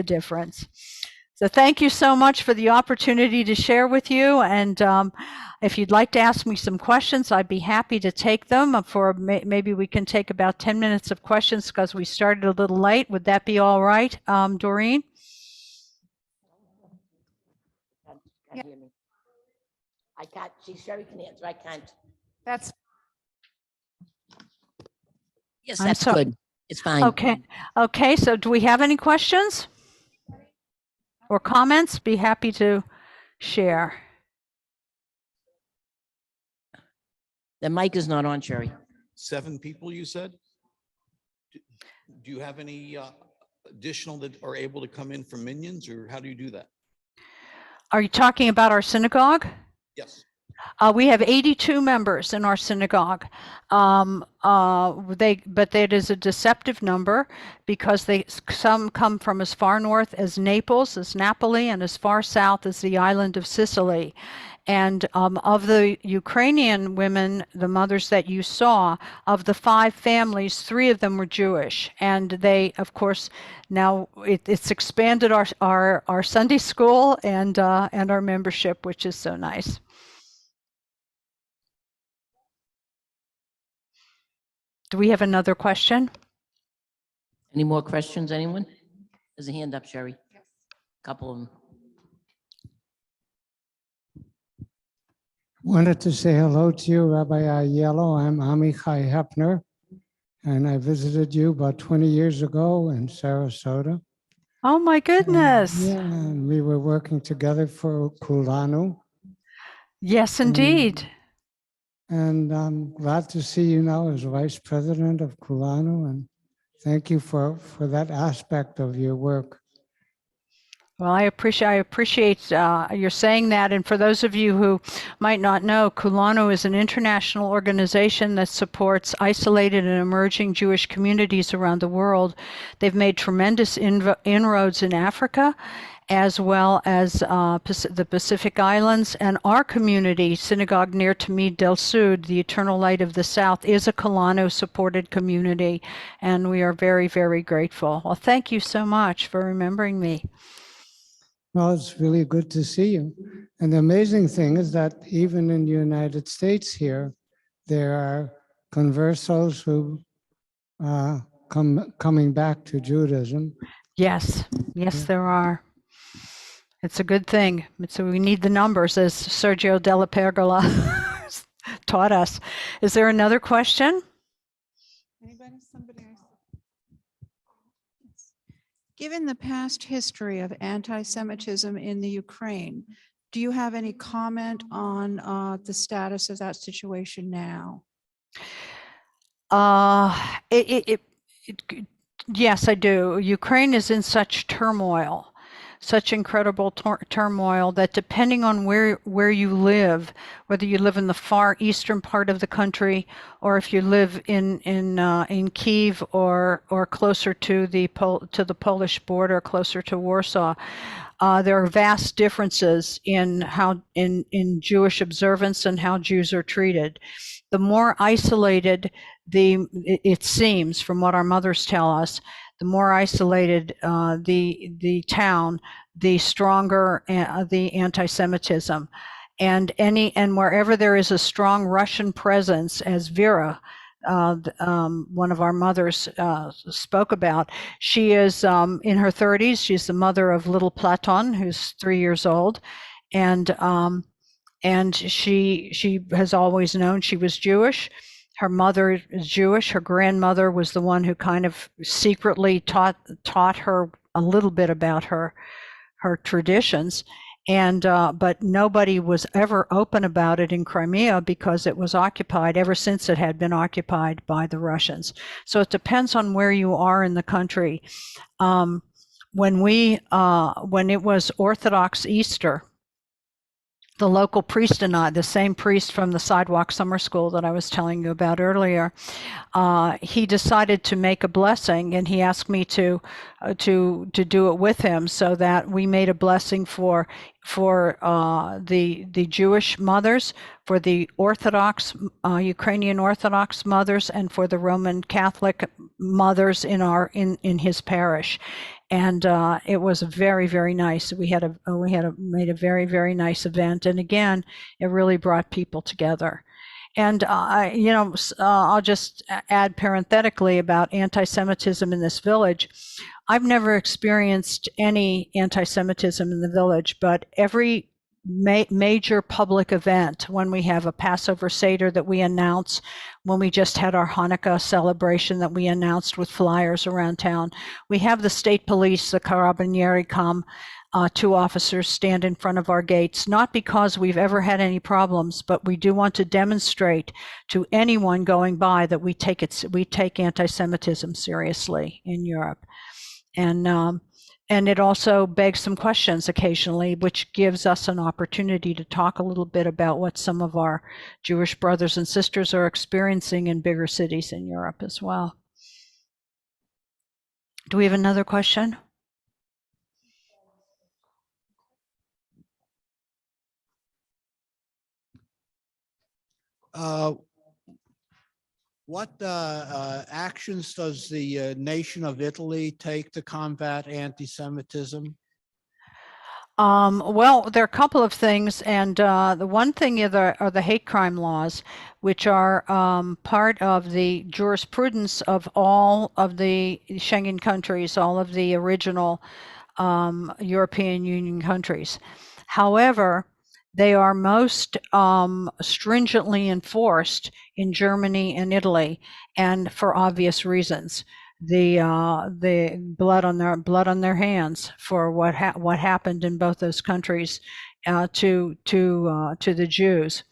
difference. So thank you so much for the opportunity to share with you. And if you'd like to ask me some questions, I'd be happy to take them. Maybe we can take about 10 minutes of questions because we started a little late. Would that be all right, Doreen? Can't hear me. I can't, Sherry can answer, I can't. That's Yes, I'm that's sorry. good. It's fine. Okay, so do we have any questions or comments? Be happy to share. The mic is not on, Sherry. 7 people, you said? Do you have any additional that are able to come in from minions, or how do you do that? Are you talking about our synagogue? Yes. We have 82 members in our synagogue. But it is a deceptive number because some come from as far north as Naples, as Napoli, and as far south as the island of Sicily. And of the Ukrainian women, the mothers that you saw, of the 5 families, 3 of them were Jewish. And they, of course, now it's expanded our Sunday school and our membership, which is so nice. Do we have another question? Any more questions, anyone? There's a hand up, Sherry. Couple of them. Wanted to say hello to you, Rabbi Aiello. I'm Amichai Hepner, and I visited you about 20 years ago in Sarasota. Oh my goodness. Yeah, and we were working together for Kulanu. Yes, indeed. And I'm glad to see you now as Vice President of Kulanu, and thank you for that aspect of your work. Well, I appreciate your saying that. And for those of you who might not know, Kulanu is an international organization that supports isolated and emerging Jewish communities around the world. They've made tremendous inroads in Africa, as well as the Pacific Islands. And our community, Synagogue near Tamid del Sud, the Eternal Light of the South, is a Kulanu-supported community. And we are very, very grateful. Well, thank you so much for remembering me. Well, it's really good to see you. And the amazing thing is that even in the United States here, there are conversos who coming back to Judaism. Yes, there are. It's a good thing. So we need the numbers, as Sergio Della Pergola taught us. Is there another question? Anybody, somebody else? Given the past history of anti-Semitism in the Ukraine, do you have any comment on the status of that situation now? Yes, I do. Ukraine is in such turmoil, such incredible turmoil that depending on where you live, whether you live in the far eastern part of the country, or if you live in Kyiv or closer to the Polish border, closer to Warsaw, there are vast differences in how in Jewish observance and how Jews are treated. The more isolated it seems, from what our mothers tell us, the more isolated the town, the stronger the anti-Semitism, and wherever there is a strong Russian presence, as Vera, one of our mothers, spoke about. She is in her 30s. She's the mother of little Platon, who's 3 years old, and she has always known she was Jewish. Her mother is Jewish. Her grandmother was the one who kind of secretly taught her a little bit about her traditions. And but nobody was ever open about it in Crimea because it was occupied ever since it had been occupied by the Russians. So it depends on where you are in the country. When it was Orthodox Easter, the local priest and I, the same priest from the Sidewalk Summer School that I was telling you about earlier, he decided to make a blessing, and he asked me to do it with him, so that we made a blessing for the Jewish mothers, for the Orthodox Ukrainian Orthodox mothers, and for the Roman Catholic mothers in his parish. And it was very, very nice. We made a very, very nice event, and again, it really brought people together. And I'll just add parenthetically about anti-Semitism in this village. I've never experienced any anti-Semitism in the village, but every major public event, when we have a Passover Seder that we announce, when we just had our Hanukkah celebration that we announced with flyers around town, we have the state police, the Carabinieri, come. 2 officers stand in front of our gates, not because we've ever had any problems, but we do want to demonstrate to anyone going by that we take anti-Semitism seriously in Europe. And it also begs some questions occasionally, which gives us an opportunity to talk a little bit about what some of our Jewish brothers and sisters are experiencing in bigger cities in Europe as well. Do we have another question? What actions does the nation of Italy take to combat anti-Semitism? Well, there are a couple of things, and the one thing are the hate crime laws, which are part of the jurisprudence of all of the Schengen countries, all of the original European Union countries. However, they are most stringently enforced in Germany and Italy, and for obvious reasons. The blood on their hands for what happened in both those countries to the Jews.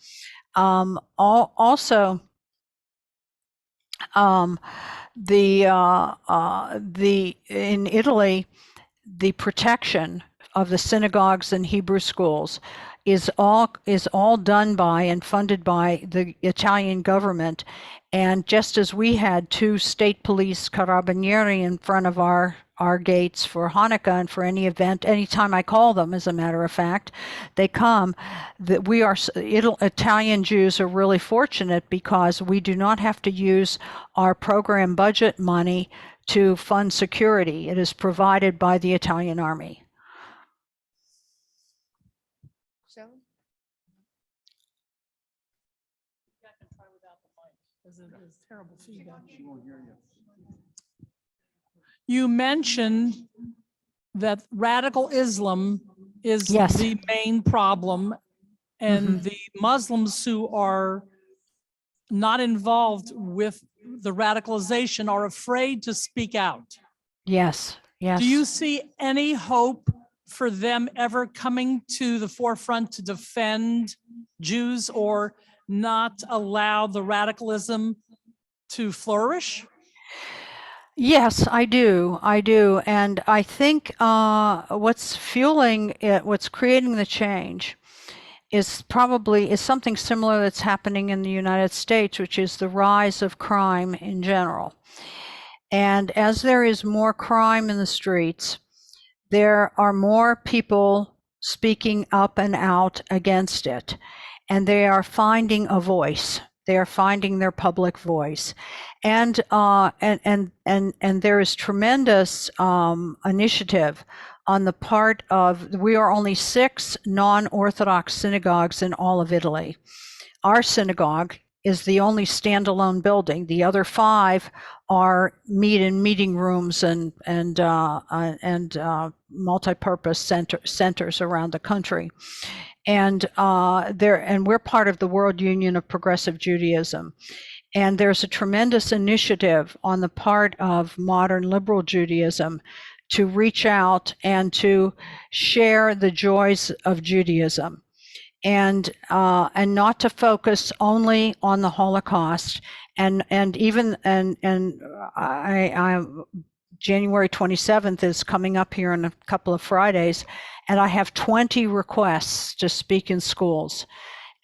Also, in Italy, the protection of the synagogues and Hebrew schools is all done by and funded by the Italian government. And just as we had 2 state police carabinieri in front of our gates for Hanukkah and for any event, anytime I call them, as a matter of fact, they come. That Italian Jews are really fortunate because we do not have to use our program budget money to fund security. It is provided by the Italian army. Shelley? Terrible feedback. You mentioned that radical Islam is Yes. the main problem, and the Muslims who are not involved with the radicalization are afraid to speak out. Yes, yes. Do you see any hope for them ever coming to the forefront to defend Jews or not allow the radicalism to flourish? Yes, I do. I do. And I think what's fueling it, what's creating the change is something similar that's happening in the United States, which is the rise of crime in general. And as there is more crime in the streets, there are more people speaking up and out against it, and they are finding a voice. They are finding their public voice, and there is tremendous initiative on the part of. We are only 6 non-Orthodox synagogues in all of Italy. Our synagogue is the only standalone building. The other 5 are meeting rooms and multi-purpose centers around the country. And we're part of the World Union of Progressive Judaism. And there's a tremendous initiative on the part of modern liberal Judaism to reach out and to share the joys of Judaism. And not to focus only on the Holocaust, I January 27th is coming up here in a couple of Fridays, and I have 20 requests to speak in schools,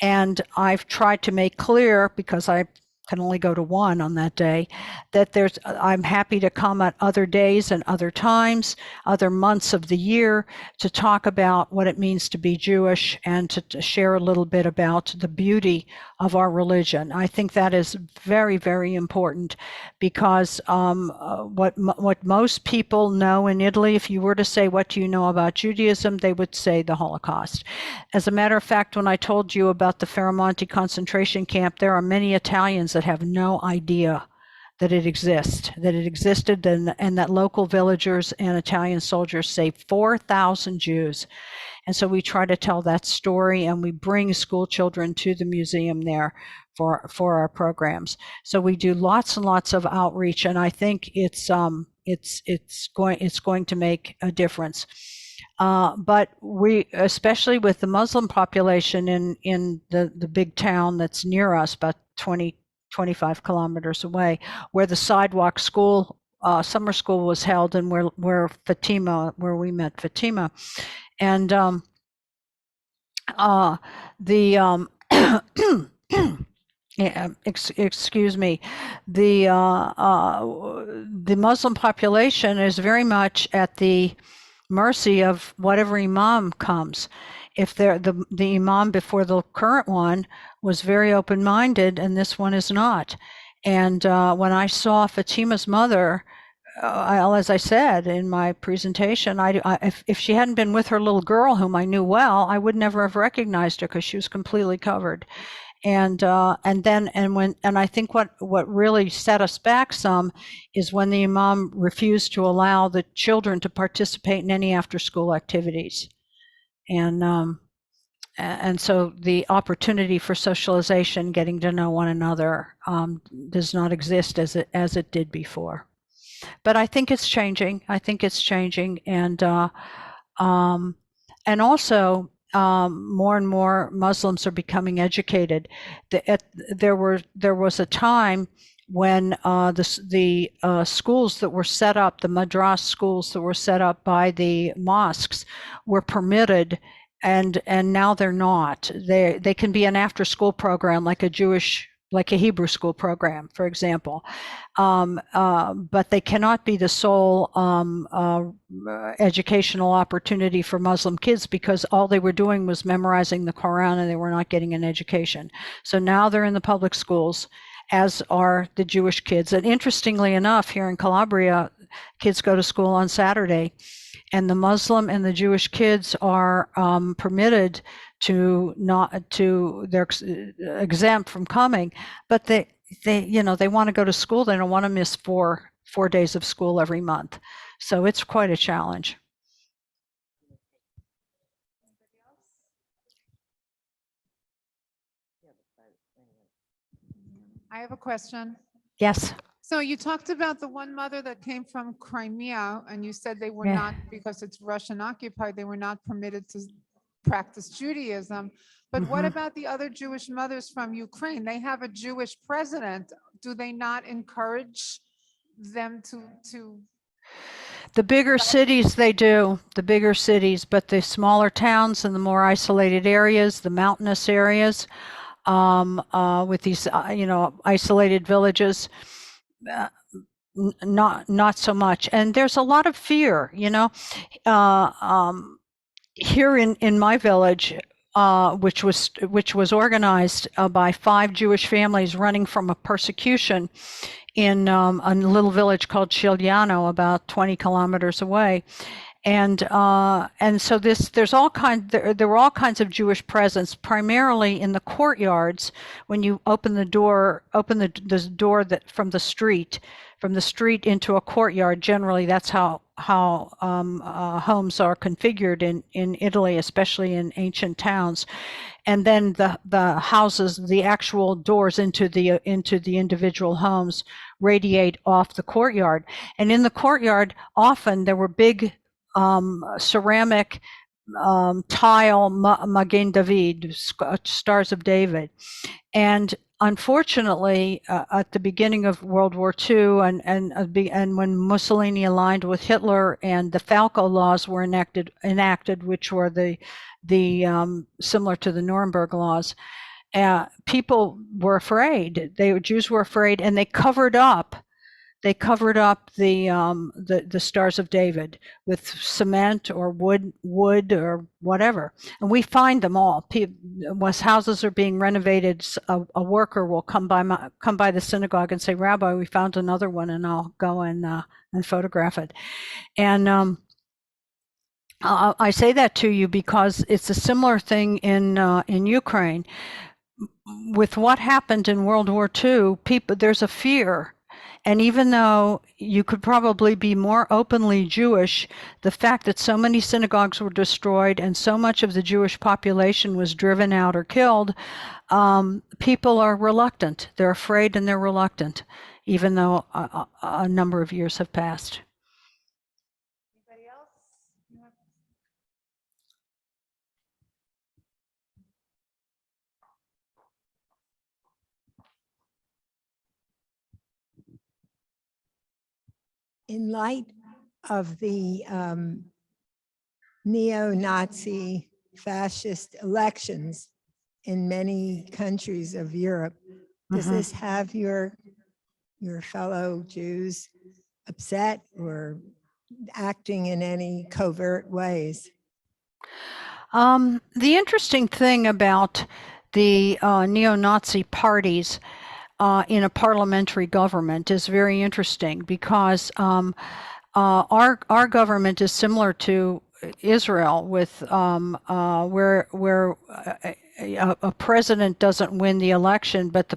and I've tried to make clear, because I can only go to one on that day, that I'm happy to come at other days and other times, other months of the year, to talk about what it means to be Jewish and to share a little bit about the beauty of our religion. I think that is very, very important, because what most people know in Italy, if you were to say, what do you know about Judaism, they would say the Holocaust. As a matter of fact, when I told you about the Ferramonte concentration camp, there are many Italians that have no idea that it existed, and that local villagers and Italian soldiers saved 4,000 Jews. And so we try to tell that story, and we bring school children to the museum there for our programs. So we do lots and lots of outreach, and I think it's going to make a difference. But we, especially with the Muslim population in the big town that's near us, about 25 kilometers away, where the sidewalk school, summer school was held, and where we met Fatima. And excuse me, the Muslim population is very much at the mercy of whatever imam comes. If the imam before the current one was very open-minded, and this one is not. And when I saw Fatima's mother, as I said in my presentation, if she hadn't been with her little girl, whom I knew well, I would never have recognized her, because she was completely covered. And I think what really set us back some is when the imam refused to allow the children to participate in any after-school activities. And so the opportunity for socialization, getting to know one another, does not exist as it did before. But I think it's changing. And also more and more Muslims are becoming educated. There was a time when the schools that were set up, the madras schools that were set up by the mosques, were permitted, and now they're not. They can be an after-school program, like a Hebrew school program, for example, but they cannot be the sole educational opportunity for Muslim kids, because all they were doing was memorizing the Quran, and they were not getting an education. So now they're in the public schools, as are the Jewish kids. And interestingly enough, here in Calabria, kids go to school on Saturday, and the Muslim and the Jewish kids are permitted they're exempt from coming, but they want to go to school. They don't want to miss four days of school every month. So it's quite a challenge. I have a question. Yes. So you talked about the one mother that came from Crimea, and you said they were Yeah. not, because it's Russian occupied, they were not permitted to practice Judaism. But what Mhm. about the other Jewish mothers from Ukraine? They have a Jewish president. Do they not encourage them to? The bigger cities, they do, the bigger cities, but the smaller towns and the more isolated areas, the mountainous areas, with these, isolated villages, uh, not so much. And there's a lot of fear, uh, um, here in my village, which was organized by 5 Jewish families running from a persecution in a little village called Shiliano, about 20 kilometers away. And so there were all kinds of Jewish presence, primarily in the courtyards. When you open the door that from the street into a courtyard, generally that's how homes are configured in Italy, especially in ancient towns. And then the houses, the actual doors into the individual homes radiate off the courtyard. And in the courtyard, often there were big ceramic tile Magen David, Stars of David. And unfortunately, at the beginning of World War II and when Mussolini aligned with Hitler and the Falco laws were enacted, which were the similar to the Nuremberg laws, people were afraid. Jews were afraid, and they covered up the Stars of David with cement or wood or whatever. And we find them all. When houses are being renovated, a worker will come by the synagogue and say, "Rabbi, we found another one," and I'll go and photograph it. And I say that to you because it's a similar thing in Ukraine. With what happened in World War II, there's a fear. And even though you could probably be more openly Jewish, the fact that so many synagogues were destroyed and so much of the Jewish population was driven out or killed, people are reluctant. They're afraid and they're reluctant, even though a number of years have passed. Anybody else? In light of the neo-Nazi fascist elections in many countries of Europe, does this have your fellow Jews upset or acting in any covert ways? The interesting thing about the neo-Nazi parties in a parliamentary government is very interesting because our government is similar to Israel, with where a president doesn't win the election, but the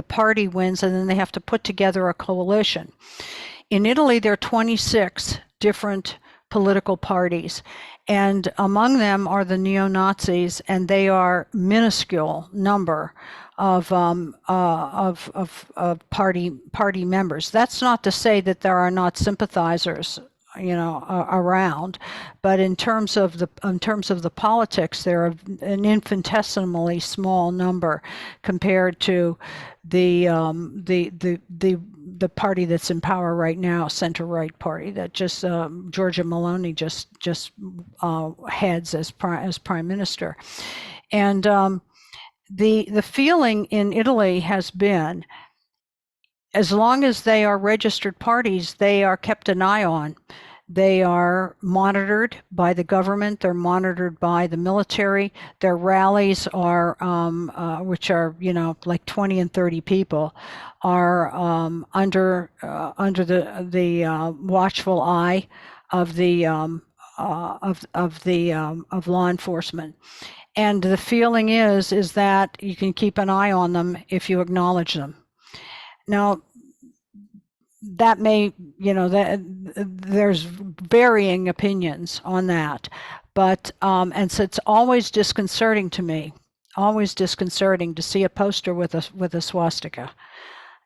party wins, and then they have to put together a coalition. In Italy, there are 26 different political parties, and among them are the neo-Nazis, and they are minuscule number of party members. That's not to say that there are not sympathizers, around, but in terms of the politics, they're an infinitesimally small number compared to the party that's in power right now, center-right party that just Giorgia Meloni just heads as prime minister. And the feeling in Italy has been, as long as they are registered parties, they are kept an eye on. They are monitored by the government. They're monitored by the military. Their rallies are, which are, like 20 and 30 people, are under the watchful eye of the of law enforcement. And the feeling is that you can keep an eye on them if you acknowledge them. Now, that may, that there's varying opinions on that, but and so it's always disconcerting to me always disconcerting to see a poster with a swastika.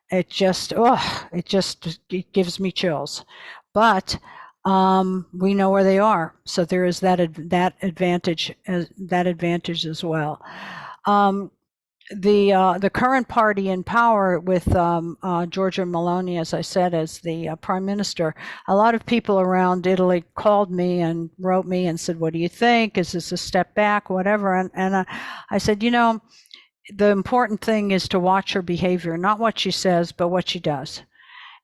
It just it gives me chills. But we know where they are, so there is that advantage as well. The current party in power with Giorgia Meloni, as I said, as the prime minister, a lot of people around Italy called me and wrote me and said, "What do you think? Is this a step back? Whatever?" And I said, the important thing is to watch her behavior, not what she says, but what she does.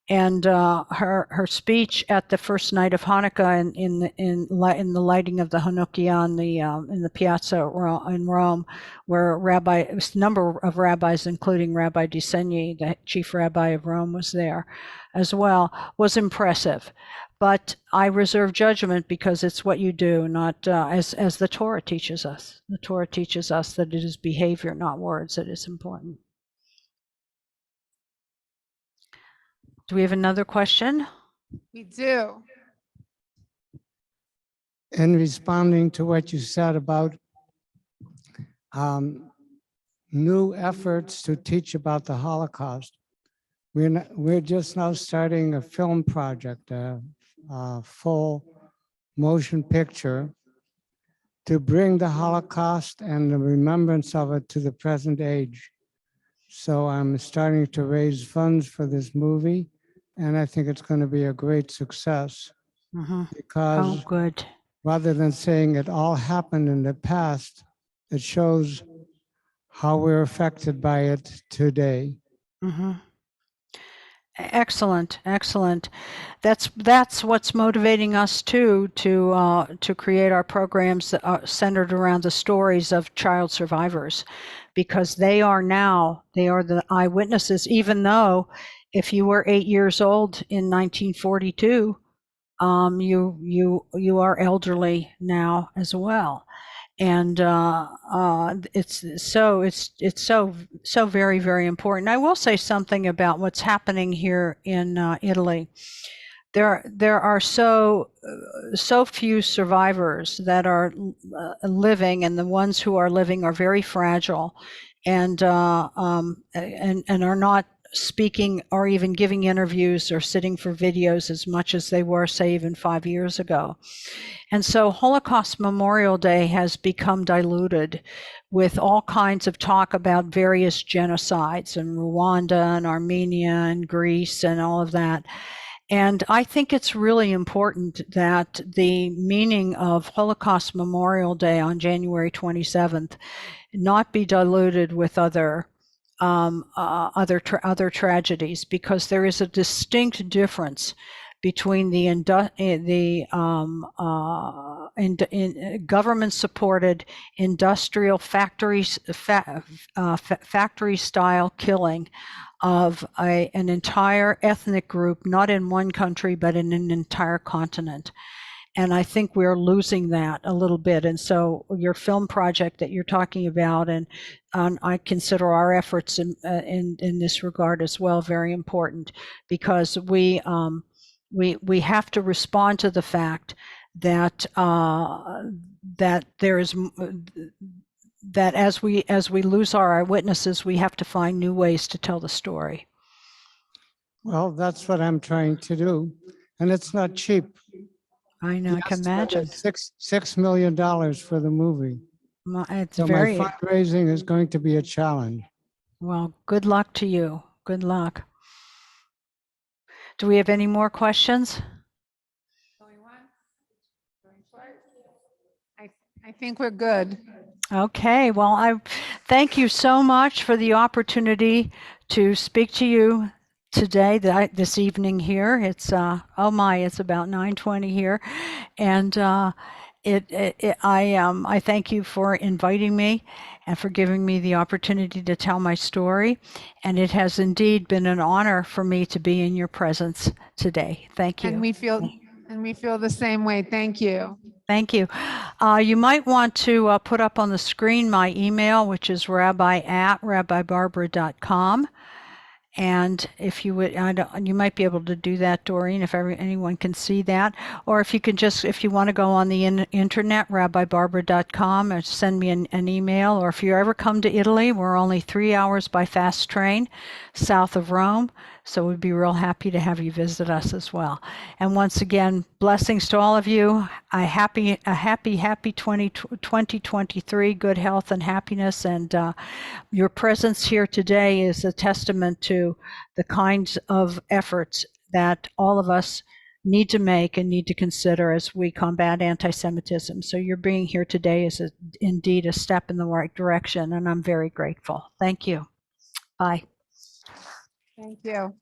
And her speech at the first night of Hanukkah in the lighting of the Hanukkah in the piazza in Rome, where a number of rabbis, including Rabbi Disegni, the chief rabbi of Rome, was there as well, was impressive. But I reserve judgment because it's what you do, not as the Torah teaches us. The Torah teaches us that it is behavior, not words, that is important. Do we have another question? We do. In responding to what you said about new efforts to teach about the Holocaust, we're just now starting a film project, a full motion picture to bring the Holocaust and the remembrance of it to the present age. So I'm starting to raise funds for this movie, and I think it's going to be a great success because good. Rather than saying it all happened in the past, it shows how we're affected by it today. Excellent, excellent. That's what's motivating us too to create our programs that are centered around the stories of child survivors, because they are the eyewitnesses. Even though, if you were 8 years old in 1942, you are elderly now as well. And it's so very, very important. I will say something about what's happening here in Italy. There are so few survivors that are living, and the ones who are living are very fragile, and are not speaking or even giving interviews or sitting for videos as much as they were, say, even 5 years ago. And so Holocaust Memorial Day has become diluted with all kinds of talk about various genocides in Rwanda and Armenia and Greece and all of that. And I think it's really important that the meaning of Holocaust Memorial Day on January 27th not be diluted with other tragedies, because there is a distinct difference between the government-supported industrial factory-style killing of an entire ethnic group, not in one country, but in an entire continent. And I think we're losing that a little bit. And so your film project that you're talking about, and I consider our efforts in this regard as well very important, because we have to respond to the fact that that there is that as we lose our eyewitnesses, we have to find new ways to tell the story. Well, that's what I'm trying to do, and it's not cheap. I know, I can imagine. $6 million for the movie. It's so very. My fundraising is going to be a challenge. Well, good luck to you. Good luck. Do we have any more questions? I think we're good. Okay, well, I thank you so much for the opportunity to speak to you today, this evening here. It's it's about 9:20 here, and I thank you for inviting me and for giving me the opportunity to tell my story. And it has indeed been an honor for me to be in your presence today. Thank you. And we feel the same way. Thank you. Thank you. You might want to put up on the screen my email, which is rabbi@rabbibarbara.com. And if you would, you might be able to do that, Doreen, if anyone can see that. Or if you can just, if you want to go on the internet, rabbibarbara.com, or send me an email. Or if you ever come to Italy, we're only 3 hours by fast train south of Rome. So we'd be real happy to have you visit us as well. And once again, blessings to all of you. A happy 2023, good health and happiness. And your presence here today is a testament to the kinds of efforts that all of us need to make and need to consider as we combat anti-Semitism. So your being here today is indeed a step in the right direction, and I'm very grateful. Thank you. Bye. Thank you.